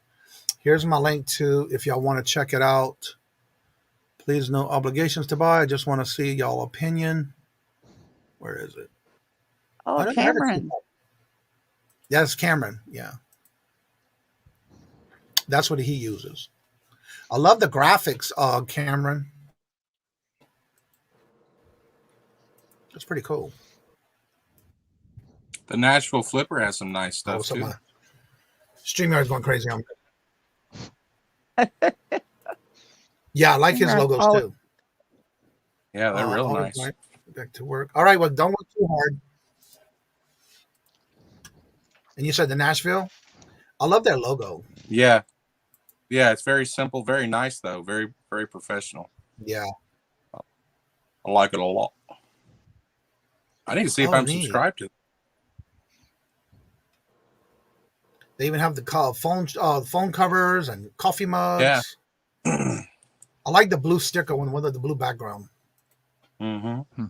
S6: Here's my link to if y'all want to check it out. Please, no obligations to buy. I just want to see y'all opinion. Where is it?
S9: Oh, Cameron.
S6: That's Cameron. Yeah. That's what he uses. I love the graphics, Cameron. That's pretty cool.
S8: The Nashville Flipper has some nice stuff too.
S6: StreamYard's going crazy on it. Yeah, I like his logos too.
S8: Yeah, they're real nice.
S6: Right. Back to work. All right, well, don't work too hard. And you said the Nashville? I love their logo.
S8: Yeah. Yeah, it's very simple, very nice though. Very, very professional.
S6: Yeah.
S8: I like it a lot. I need to see if I'm subscribed to it.
S6: They even have the phone covers and coffee mugs.
S8: Yeah.
S6: I like the blue sticker one with the blue background.
S8: Mm-hmm.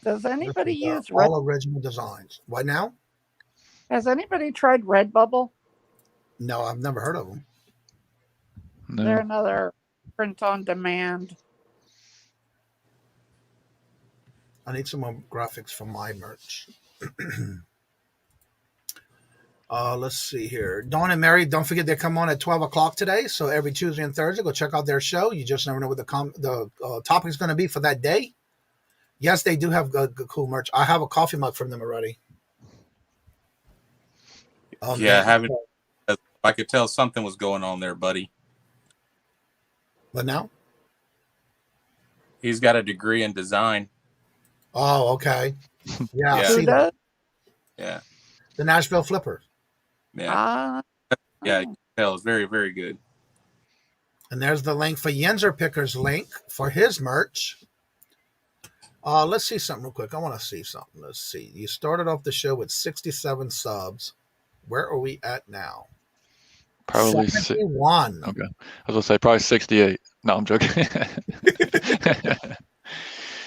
S9: Does anybody use
S6: all original designs? What now?
S9: Has anybody tried Redbubble?
S6: No, I've never heard of them.
S7: No.
S9: They're another print on demand.
S6: I need some more graphics for my merch. Let's see here. Dawn and Mary, don't forget they come on at 12 o'clock today. So every Tuesday and Thursday, go check out their show. You just never know what the topic is going to be for that day. Yes, they do have good cool merch. I have a coffee mug from them already.
S8: Yeah, I haven't. I could tell something was going on there, buddy.
S6: But now?
S8: He's got a degree in design.
S6: Oh, okay. Yeah,
S8: Yeah.
S6: see that.
S8: Yeah.
S6: The Nashville Flippers.
S8: Yeah. Yeah, you can tell it's very, very good.
S6: And there's the link for Yenzer Picker's link for his merch. Let's see something real quick. I want to see something. Let's see. You started off the show with 67 subs. Where are we at now?
S7: Probably
S6: 71.
S7: Okay. I was going to say probably 68. No, I'm joking.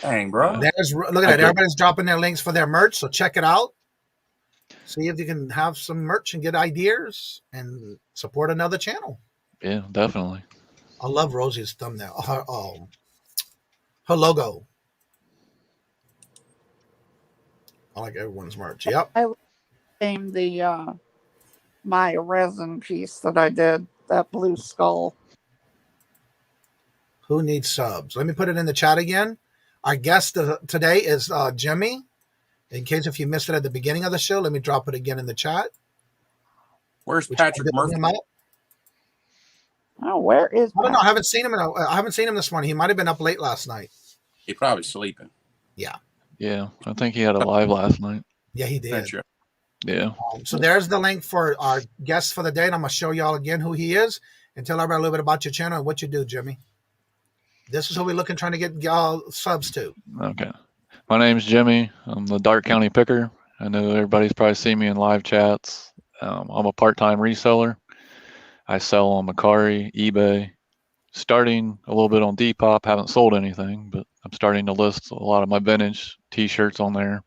S8: Dang, bro.
S6: Look at that. Everybody's dropping their links for their merch, so check it out. See if you can have some merch and get ideas and support another channel.
S7: Yeah, definitely.
S6: I love Rosie's thumbnail. Her logo. I like everyone's merch. Yep.
S9: I named the my resin piece that I did, that blue skull.
S6: Who needs subs? Let me put it in the chat again. Our guest today is Jimmy. In case if you missed it at the beginning of the show, let me drop it again in the chat.
S8: Where's Patrick Murphy?
S9: Oh, where is?
S6: I don't know. I haven't seen him. I haven't seen him this morning. He might have been up late last night.
S8: He probably sleeping.
S6: Yeah.
S7: Yeah, I think he had a live last night.
S6: Yeah, he did.
S7: Yeah.
S6: So there's the link for our guest for the day, and I'm gonna show y'all again who he is and tell everybody a little bit about your channel and what you do, Jimmy. This is who we're looking, trying to get y'all subs to.
S7: Okay. My name's Jimmy. I'm the Dark County Picker. I know everybody's probably seen me in live chats. I'm a part-time reseller. I sell on Mercari, eBay, starting a little bit on Depop. Haven't sold anything, but I'm starting to list a lot of my vintage t-shirts on there.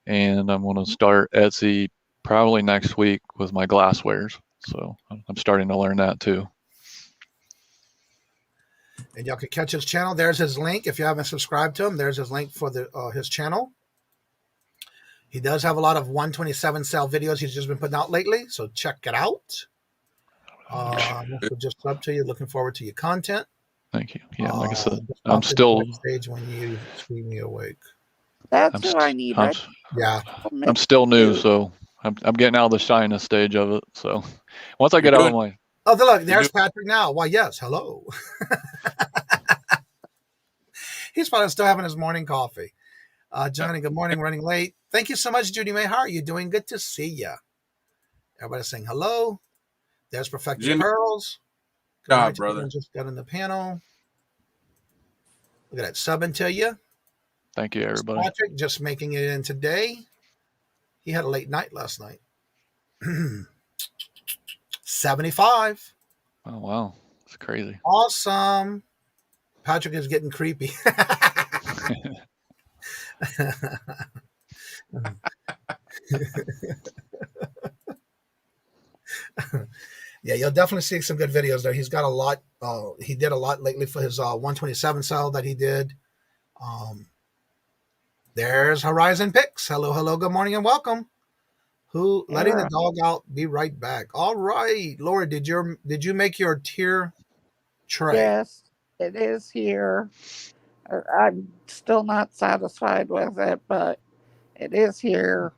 S7: And I'm going to start Etsy probably next week with my glasswares. So I'm starting to learn that too.
S6: And y'all can catch his channel. There's his link. If you haven't subscribed to him, there's his link for his channel. He does have a lot of 127 sale videos he's just been putting out lately, so check it out. Just up to you. Looking forward to your content.
S7: Thank you. Yeah, like I said, I'm still
S6: stage when you scream me awake.
S9: That's who I need.
S6: Yeah,
S7: I'm still new, so I'm getting out of the shyness stage of it. So once I get out of my
S6: look, there's Patrick now. Why, yes, hello. He's probably still having his morning coffee. Johnny, good morning, running late. Thank you so much, Judy May. How are you doing? Good to see you. Everybody saying hello. There's Perfected
S8: Jimmy.
S6: Pearls.
S8: Good job, brother.
S6: Just got in the panel. Look at that, subbing to you.
S7: Thank you, everybody.
S6: Patrick just making it in today. He had a late night last night. 75.
S7: Oh, wow. It's crazy.
S6: Awesome. Patrick is getting creepy. Yeah, you'll definitely see some good videos there. He's got a lot. He did a lot lately for his 127 sale that he did. There's Horizon Picks. Hello, hello, good morning, and welcome. Letting the dog out. Be right back. All right, Laura, did you make your tier tray?
S9: Yes, it is here. I'm still not satisfied with it, but it is here.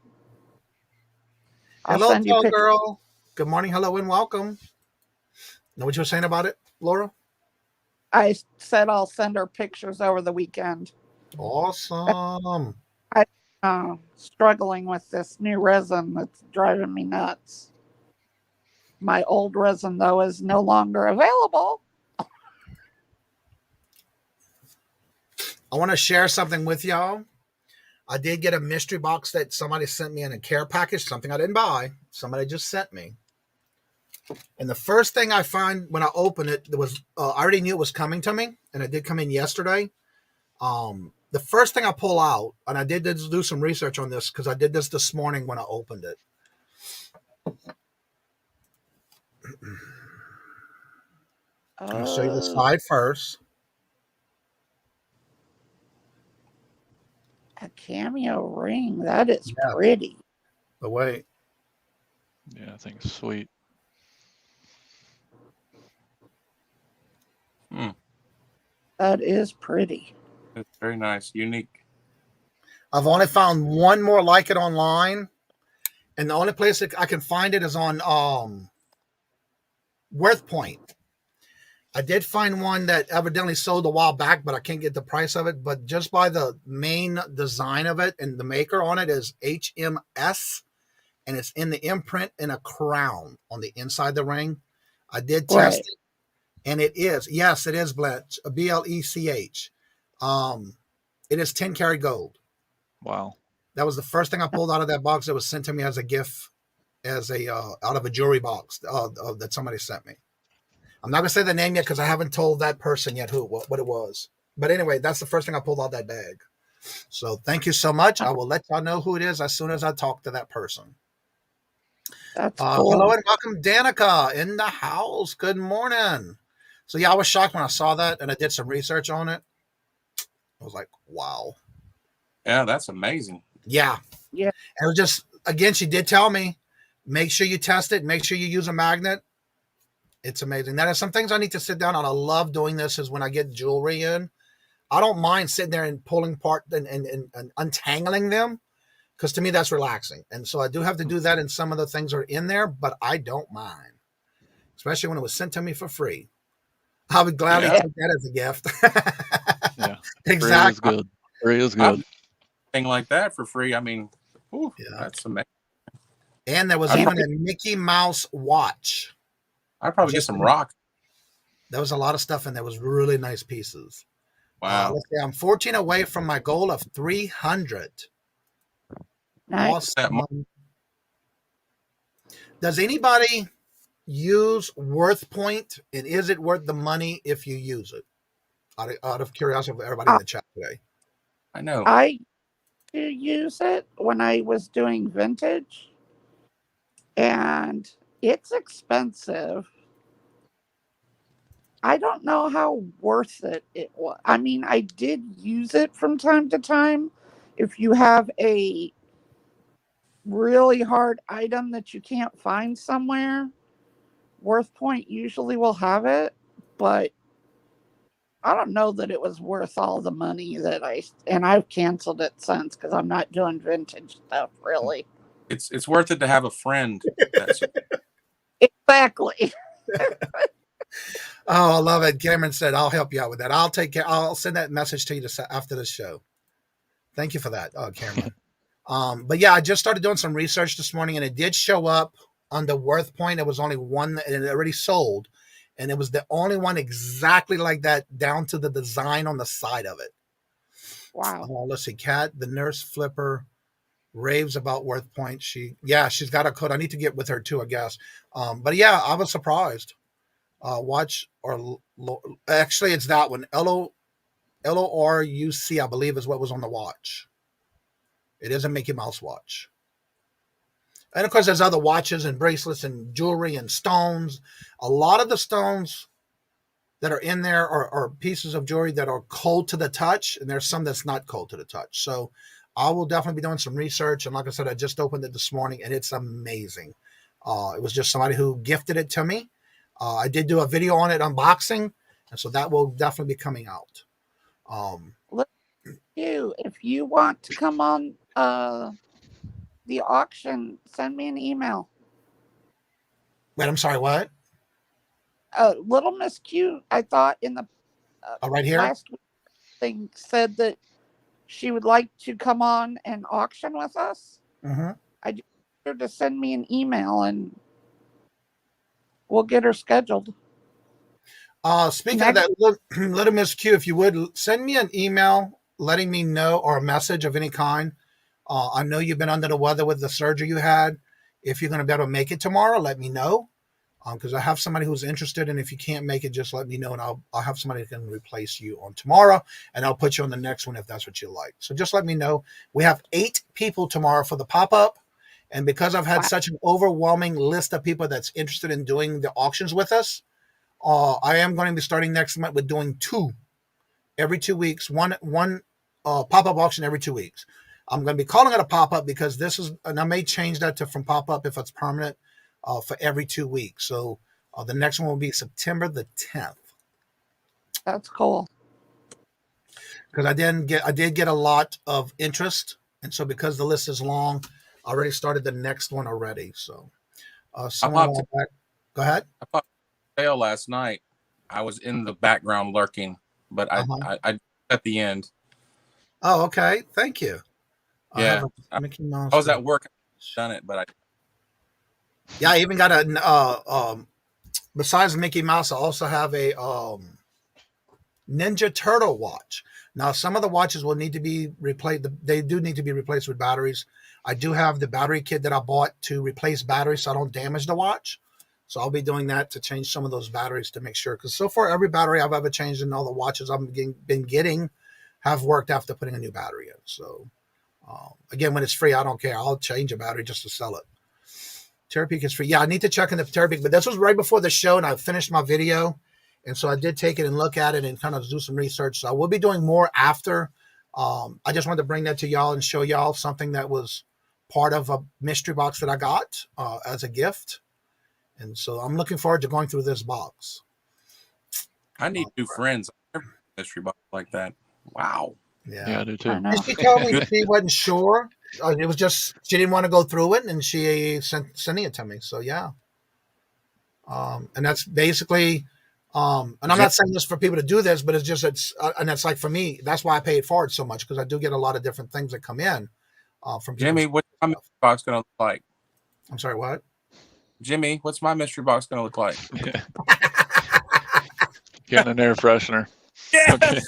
S6: Hello, tall girl. Good morning, hello, and welcome. Know what you were saying about it, Laura?
S9: I said I'll send her pictures over the weekend.
S6: Awesome.
S9: I'm struggling with this new resin that's driving me nuts. My old resin, though, is no longer available.
S6: I want to share something with y'all. I did get a mystery box that somebody sent me in a care package, something I didn't buy. Somebody just sent me. And the first thing I find when I open it, I already knew it was coming to me, and it did come in yesterday. The first thing I pull out, and I did do some research on this because I did this morning when I opened it. I'll show you the side first.
S9: A cameo ring. That is pretty.
S6: But wait.
S7: Yeah, I think it's sweet.
S9: That is pretty.
S8: It's very nice, unique.
S6: I've only found one more like it online, and the only place that I can find it is on Worth Point. I did find one that evidently sold a while back, but I can't get the price of it. But just by the main design of it, and the maker on it is HMS, and it's in the imprint in a crown on the inside of the ring. I did test it, and it is, yes, it is Blech, a BLECH. It is 10 karat gold.
S7: Wow.
S6: That was the first thing I pulled out of that box that was sent to me as a gift, as a out of a jewelry box that somebody sent me. I'm not gonna say the name yet because I haven't told that person yet what it was. But anyway, that's the first thing I pulled out of that bag. So thank you so much. I will let y'all know who it is as soon as I talk to that person.
S9: That's cool.
S6: Hello and welcome, Danica, in the house. Good morning. So yeah, I was shocked when I saw that, and I did some research on it. I was like, wow.
S8: Yeah, that's amazing.
S6: Yeah.
S9: Yeah.
S6: And it was just, again, she did tell me, make sure you test it. Make sure you use a magnet. It's amazing. That is some things I need to sit down on. I love doing this is when I get jewelry in. I don't mind sitting there and pulling apart and untangling them, because to me that's relaxing. And so I do have to do that, and some of the things are in there, but I don't mind, especially when it was sent to me for free. I would gladly take that as a gift.
S7: Yeah,
S6: exactly.
S7: Free is good. Free is good.
S8: Thing like that for free. I mean, that's amazing.
S6: And there was even a Mickey Mouse watch.
S8: I'd probably get some rocks.
S6: There was a lot of stuff in there. Was really nice pieces.
S8: Wow.
S6: Let's see, I'm 14 away from my goal of 300.
S9: Nice.
S6: Awesome. Does anybody use Worth Point, and is it worth the money if you use it? Out of curiosity for everybody in the chat today.
S8: I know.
S9: I do use it when I was doing vintage, and it's expensive. I don't know how worth it was. I mean, I did use it from time to time. If you have a really hard item that you can't find somewhere, Worth Point usually will have it, but I don't know that it was worth all the money that I've canceled it since because I'm not doing vintage stuff really.
S8: It's worth it to have a friend.
S9: Exactly.
S6: Oh, I love it. Cameron said, I'll help you out with that. I'll send that message to you after the show. Thank you for that, Cameron. But yeah, I just started doing some research this morning, and it did show up on the Worth Point. It was only one, and it already sold. And it was the only one exactly like that, down to the design on the side of it.
S9: Wow.
S6: Let's see. Kat, the nurse flipper, raves about Worth Point. She's got a code. I need to get with her too, I guess. But yeah, I was surprised. Watch, or actually it's that one. LORUC, I believe, is what was on the watch. It is a Mickey Mouse watch. And of course, there's other watches and bracelets and jewelry and stones. A lot of the stones that are in there are pieces of jewelry that are cold to the touch, and there's some that's not cold to the touch. So I will definitely be doing some research. And like I said, I just opened it this morning, and it's amazing. It was just somebody who gifted it to me. I did do a video on it, unboxing, and so that will definitely be coming out.
S9: If you want to come on the auction, send me an email.
S6: Wait, I'm sorry, what?
S9: Little Miss Q, I thought in the
S6: right here
S9: last week thing said that she would like to come on and auction with us.
S6: Mm-hmm.
S9: I just want her to send me an email and we'll get her scheduled.
S6: Speaking of that, Little Miss Q, if you would send me an email letting me know, or a message of any kind. I know you've been under the weather with the surgery you had. If you're going to be able to make it tomorrow, let me know. Because I have somebody who's interested, and if you can't make it, just let me know, and I'll have somebody who can replace you on tomorrow, and I'll put you on the next one if that's what you like. So just let me know. We have 8 people tomorrow for the pop-up, and because I've had such an overwhelming list of people that's interested in doing the auctions with us, I am going to be starting next month with doing 2 every 2 weeks, one pop-up auction every 2 weeks. I'm going to be calling it a pop-up because this is, and I may change that to from pop-up if it's permanent, for every 2 weeks. So the next one will be September the 10th.
S9: That's cool.
S6: Because I did get a lot of interest, and so because the list is long, I already started the next one already. So someone go ahead.
S8: sale last night. I was in the background lurking, but I at the end.
S6: Oh, okay. Thank you.
S8: Yeah,
S6: I Mickey Mouse.
S8: I was at work. Done it, but
S6: I even got a besides Mickey Mouse, I also have a Ninja Turtle watch. Now, some of the watches will need to be replaced. They do need to be replaced with batteries. I do have the battery kit that I bought to replace batteries so I don't damage the watch. So I'll be doing that to change some of those batteries to make sure. Because so far, every battery I've ever changed in all the watches I've been getting have worked after putting a new battery in. So again, when it's free, I don't care. I'll change a battery just to sell it. Terapeak is free. Yeah, I need to check in the Terapeak, but this was right before the show, and I finished my video. And so I did take it and look at it and kind of do some research. So I will be doing more after. I just wanted to bring that to y'all and show y'all something that was part of a mystery box that I got as a gift. And so I'm looking forward to going through this box.
S8: I need new friends. Mystery box like that. Wow.
S7: Yeah, I do too.
S6: And she told me she wasn't sure. It was just she didn't want to go through it, and she sending it to me. So yeah. And that's basically. And I'm not saying this for people to do this, but and it's like for me, that's why I pay it forward so much, because I do get a lot of different things that come in from
S8: Jimmy. What's my mystery box going to look like?
S6: I'm sorry, what?
S8: Jimmy, what's my mystery box going to look like?
S7: Getting an air freshener.
S8: Yes!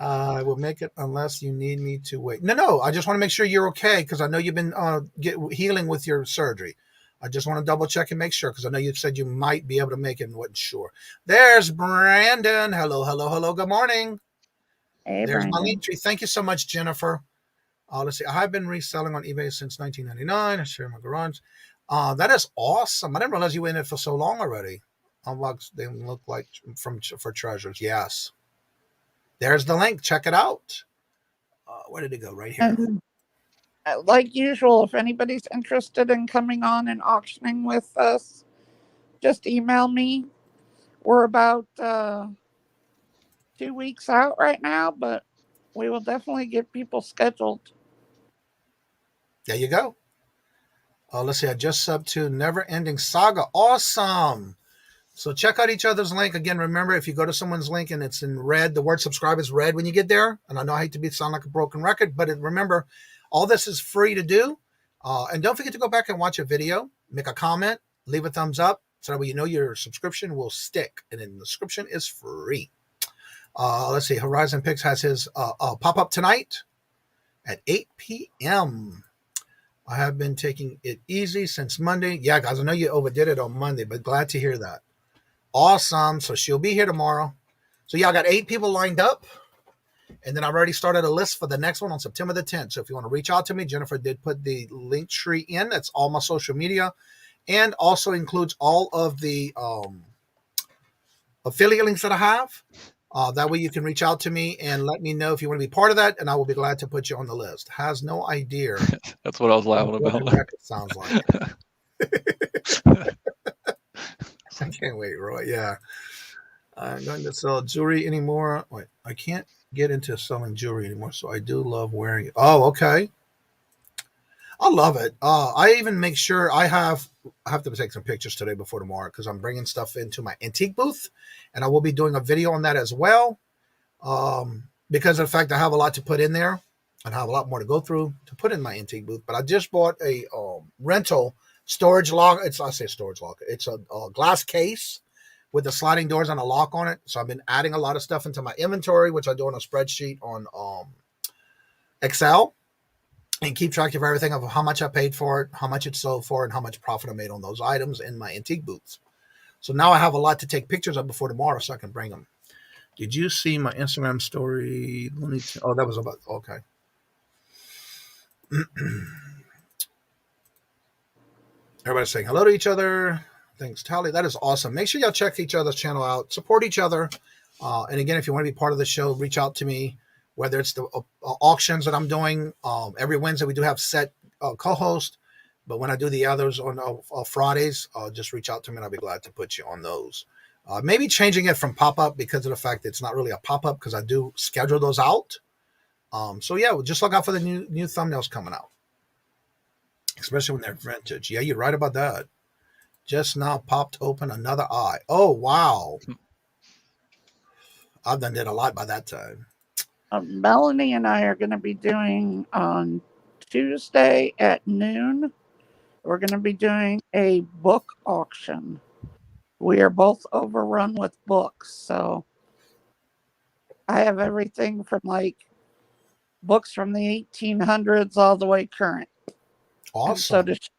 S6: I will make it unless you need me to wait. No. I just want to make sure you're okay, because I know you've been healing with your surgery. I just want to double check and make sure, because I know you said you might be able to make it and wasn't sure. There's Brandon. Hello. Good morning.
S9: Hey,
S6: There's
S9: Brandon.
S6: my link tree. Thank you so much, Jennifer. Let's see. I have been reselling on eBay since 1999. I share my garage. That is awesome. I didn't realize you were in it for so long already. Unbox, they look like for treasures. Yes. There's the link. Check it out. Where did it go? Right here.
S9: And like usual, if anybody's interested in coming on and auctioning with us, just email me. We're about 2 weeks out right now, but we will definitely get people scheduled.
S6: There you go. Let's see. I just subbed to Never Ending Saga. Awesome. So check out each other's link. Again, remember, if you go to someone's link and it's in red, the word subscribe is red when you get there. And I know I hate to sound like a broken record, but remember, all this is free to do. And don't forget to go back and watch a video, make a comment, leave a thumbs up, so that way you know your subscription will stick. And then the subscription is free. Let's see. Horizon Picks has his pop-up tonight at 8 p.m. I have been taking it easy since Monday. Yeah, guys, I know you overdid it on Monday, but glad to hear that. Awesome. So she'll be here tomorrow. So yeah, I got 8 people lined up. And then I've already started a list for the next one on September the 10th. So if you want to reach out to me, Jennifer did put the link tree in. That's all my social media. And also includes all of the affiliate links that I have. That way you can reach out to me and let me know if you want to be part of that. And I will be glad to put you on the list. Has no idea.
S7: That's what I was laughing about.
S6: What it sounds like. I can't wait, Roy. Yeah. I'm going to sell jewelry anymore. Wait, I can't get into selling jewelry anymore, so I do love wearing it. Oh, okay. I love it. I even make sure I have to take some pictures today before tomorrow, because I'm bringing stuff into my antique booth, and I will be doing a video on that as well. Because of the fact I have a lot to put in there and I have a lot more to go through to put in my antique booth. But I just bought a rental storage lock. I say storage lock. It's a glass case with the sliding doors and a lock on it. So I've been adding a lot of stuff into my inventory, which I do on a spreadsheet on Excel, and keep track of everything of how much I paid for it, how much it sold for, and how much profit I made on those items in my antique booths. So now I have a lot to take pictures of before tomorrow so I can bring them. Did you see my Instagram story? Oh, that was about, okay. Everybody's saying hello to each other. Thanks, Tally. That is awesome. Make sure y'all check each other's channel out. Support each other. And again, if you want to be part of the show, reach out to me. Whether it's the auctions that I'm doing. Every Wednesday, we do have set co-host. But when I do the others on Fridays, just reach out to me and I'll be glad to put you on those. Maybe changing it from pop-up because of the fact that it's not really a pop-up, because I do schedule those out. So yeah, just look out for the new thumbnails coming out. especially when they're vintage. Yeah, you're right about that. Just now popped open another eye. Oh, wow. I've done did a lot by that time.
S9: Melanie and I are going to be doing on Tuesday at noon. We're going to be doing a book auction. We are both overrun with books, so I have everything from like books from the 1800s all the way current.
S6: Awesome.
S9: And so does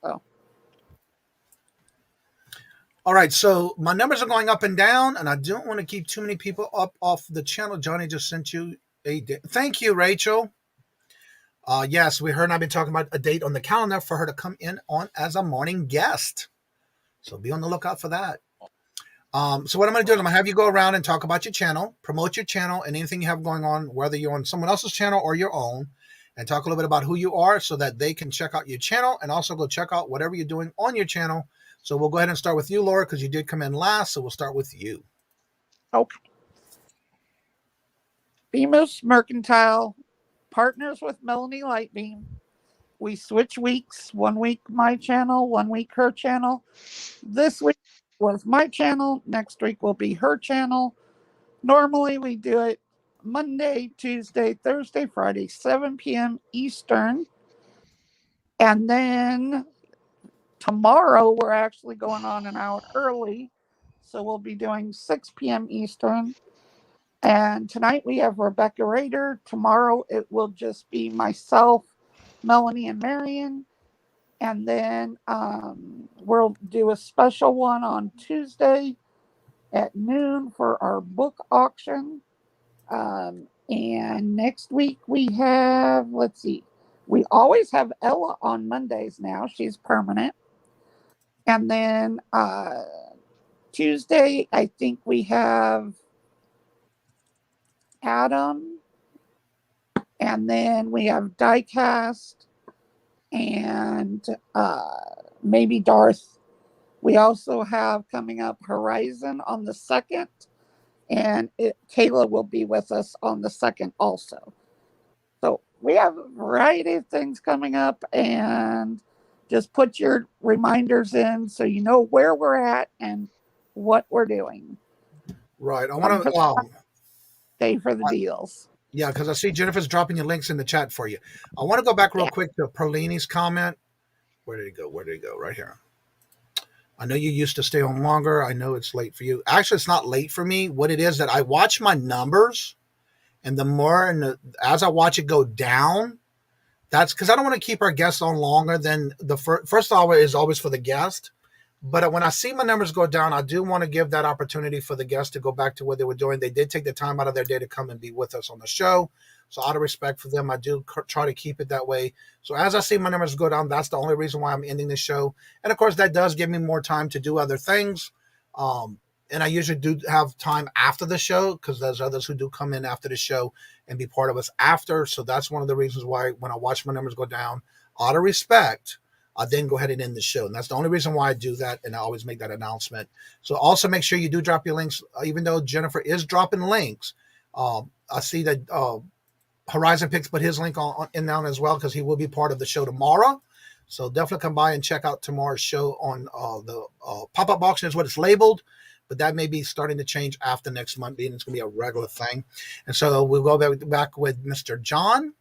S9: so.
S6: All right, so my numbers are going up and down, and I don't want to keep too many people up off the channel. Johnny just sent you a date. Thank you, Rachel. Yes, her and I have been talking about a date on the calendar for her to come in on as a morning guest. So be on the lookout for that. So what I'm going to do is I'm going to have you go around and talk about your channel, promote your channel and anything you have going on, whether you're on someone else's channel or your own, and talk a little bit about who you are so that they can check out your channel and also go check out whatever you're doing on your channel. So we'll go ahead and start with you, Laura, because you did come in last. So we'll start with you.
S9: Okay. Bemis Mercantile partners with Melanie Lightbeam. We switch weeks. 1 week my channel, 1 week her channel. This week was my channel. Next week will be her channel. Normally we do it Monday, Tuesday, Thursday, Friday, 7 p.m. Eastern. And then tomorrow we're actually going on an hour early. So we'll be doing 6 p.m. Eastern. And tonight we have Rebecca Rader. Tomorrow it will just be myself, Melanie, and Marion. And then we'll do a special one on Tuesday at noon for our book auction. And next week we have, let's see, we always have Ella on Mondays now. She's permanent. And then Tuesday, I think we have Adam. And then we have Diecast and maybe Darth. We also have coming up Horizon on the 2nd. And Kayla will be with us on the 2nd also. So we have a variety of things coming up, and just put your reminders in so you know where we're at and what we're doing.
S6: Right. I want to
S9: stay for the deals.
S6: Yeah, because I see Jennifer's dropping your links in the chat for you. I want to go back real quick to Perlini's comment. Where did he go? Where did he go? Right here. I know you used to stay on longer. I know it's late for you. Actually, it's not late for me. What it is that I watch my numbers, and the more as I watch it go down, that's because I don't want to keep our guests on longer than the first hour is always for the guest. But when I see my numbers go down, I do want to give that opportunity for the guests to go back to what they were doing. They did take the time out of their day to come and be with us on the show. So out of respect for them, I do try to keep it that way. So as I see my numbers go down, that's the only reason why I'm ending the show. And of course, that does give me more time to do other things. And I usually do have time after the show because there's others who do come in after the show and be part of us after. So that's one of the reasons why when I watch my numbers go down, out of respect, I then go ahead and end the show. And that's the only reason why I do that. And I always make that announcement. So also make sure you do drop your links, even though Jennifer is dropping links. I see that Horizon Picks put his link in down as well because he will be part of the show tomorrow. So definitely come by and check out tomorrow's show on the pop-up auction is what it's labeled. But that may be starting to change after next Monday, and it's going to be a regular thing. And so we'll go back with Mr. John,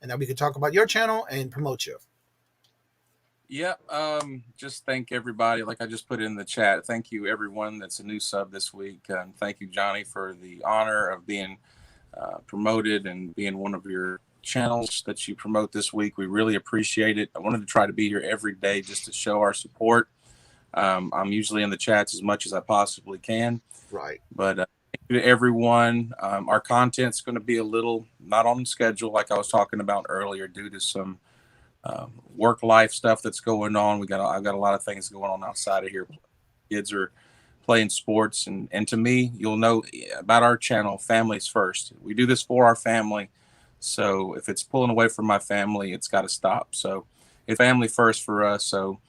S6: and then we can talk about your channel and promote you.
S8: Yep. Just thank everybody. Like I just put in the chat. Thank you, everyone that's a new sub this week. And thank you, Johnny, for the honor of being promoted and being one of your channels that you promote this week. We really appreciate it. I wanted to try to be here every day just to show our support. I'm usually in the chats as much as I possibly can.
S6: Right.
S8: But thank you to everyone. Our content's going to be a little not on schedule like I was talking about earlier due to some work life stuff that's going on. I've got a lot of things going on outside of here. Kids are playing sports, and to me, you'll know about our channel, families first. We do this for our family. So if it's pulling away from my family, it's got to stop. So it's family first for us. So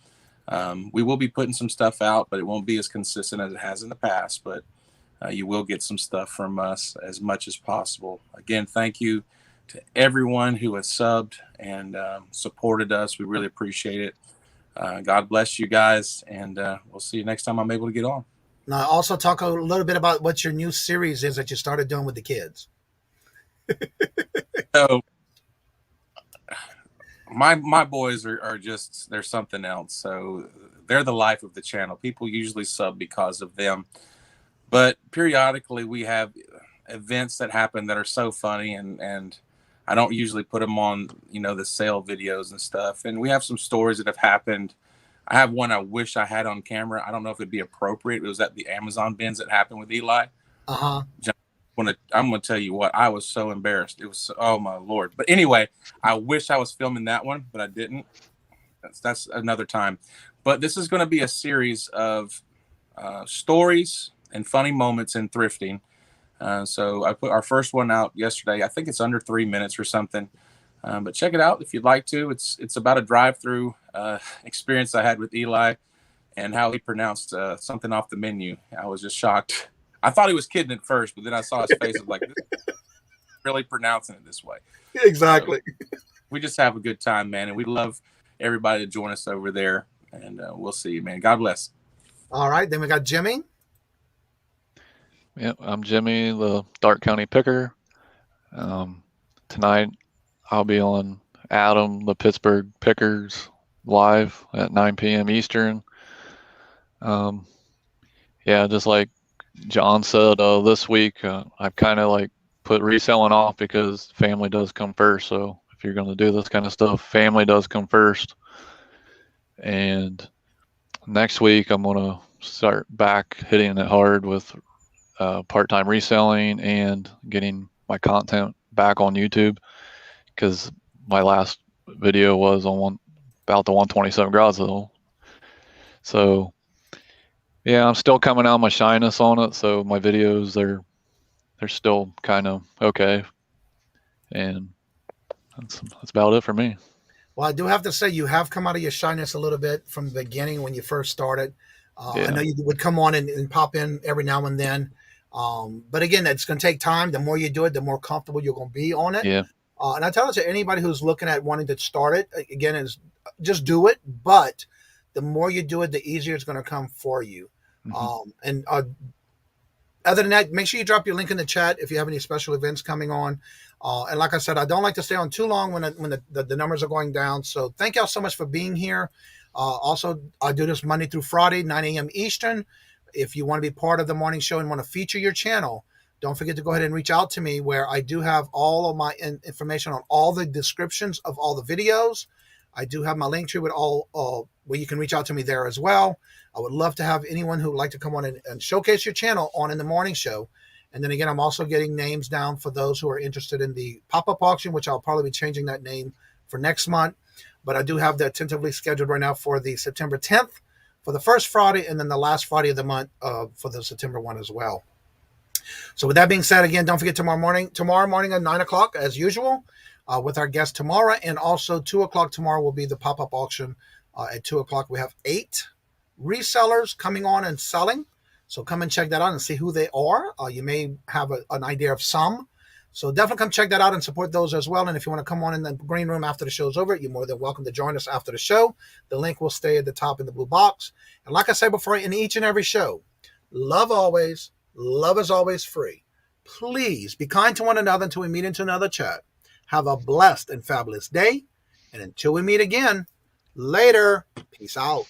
S8: we will be putting some stuff out, but it won't be as consistent as it has in the past. But you will get some stuff from us as much as possible. Again, thank you to everyone who has subbed and supported us. We really appreciate it. God bless you guys, and we'll see you next time I'm able to get on.
S6: Now, also talk a little bit about what your new series is that you started doing with the kids.
S8: So my boys are just, they're something else. So they're the life of the channel. People usually sub because of them, but periodically we have events that happen that are so funny, and I don't usually put them on, the sale videos and stuff. And we have some stories that have happened. I have one I wish I had on camera. I don't know if it'd be appropriate. It was at the Amazon bins that happened with Eli.
S6: Uh-huh.
S8: I'm going to tell you what, I was so embarrassed. It was, oh my Lord. But anyway, I wish I was filming that one, but I didn't. That's another time. But this is going to be a series of stories and funny moments in thrifting. So I put our first one out yesterday. I think it's under 3 minutes or something. But check it out if you'd like to. It's about a drive-through experience I had with Eli and how he pronounced something off the menu. I was just shocked. I thought he was kidding at first, but then I saw his face. I was like, really pronouncing it this way.
S6: Exactly.
S8: So we just have a good time, man. And we love everybody to join us over there. And we'll see you, man. God bless.
S6: All right. Then we got Jimmy.
S7: Yep, I'm Jimmy, the Dark County Picker. Tonight I'll be on Adam, the Pittsburgh Pickers, live at 9 p.m. Eastern. Yeah, just like John said, this week I've kind of like put reselling off because family does come first. So if you're going to do this kind of stuff, family does come first. And next week I'm going to start back hitting it hard with part-time reselling and getting my content back on YouTube, because my last video was on about the 127 garage sale. So yeah, I'm still coming out of my shyness on it. So my videos, they're still kind of okay. And that's about it for me.
S6: Well, I do have to say you have come out of your shyness a little bit from the beginning when you first started.
S7: Yeah.
S6: I know you would come on and pop in every now and then. But again, it's going to take time. The more you do it, the more comfortable you're going to be on it.
S7: Yeah.
S6: And I tell it to anybody who's looking at wanting to start it, again, is just do it. But the more you do it, the easier it's going to come for you. Mm-hmm. Other than that, make sure you drop your link in the chat if you have any special events coming on. And like I said, I don't like to stay on too long when the numbers are going down. So thank y'all so much for being here. Also, I do this Monday through Friday, 9 a.m. Eastern. If you want to be part of the morning show and want to feature your channel, don't forget to go ahead and reach out to me, where I do have all of my information on all the descriptions of all the videos. I do have my link tree with all where you can reach out to me there as well. I would love to have anyone who would like to come on and showcase your channel on in the morning show. And then again, I'm also getting names down for those who are interested in the pop-up auction, which I'll probably be changing that name for next month. But I do have that tentatively scheduled right now for the September 10th. For the first Friday, and then the last Friday of the month for the September one as well. So with that being said, again, don't forget tomorrow morning at 9 o'clock as usual with our guest Tamara, and also 2 o'clock tomorrow will be the pop-up auction. At 2 o'clock, we have 8 resellers coming on and selling. So come and check that out and see who they are. You may have an idea of some. So definitely come check that out and support those as well. And if you want to come on in the green room after the show's over, you're more than welcome to join us after the show. The link will stay at the top in the blue box. And like I said before, in each and every show, love always, love is always free. Please be kind to one another until we meet into another chat. Have a blessed and fabulous day. And until we meet again, later. Peace out.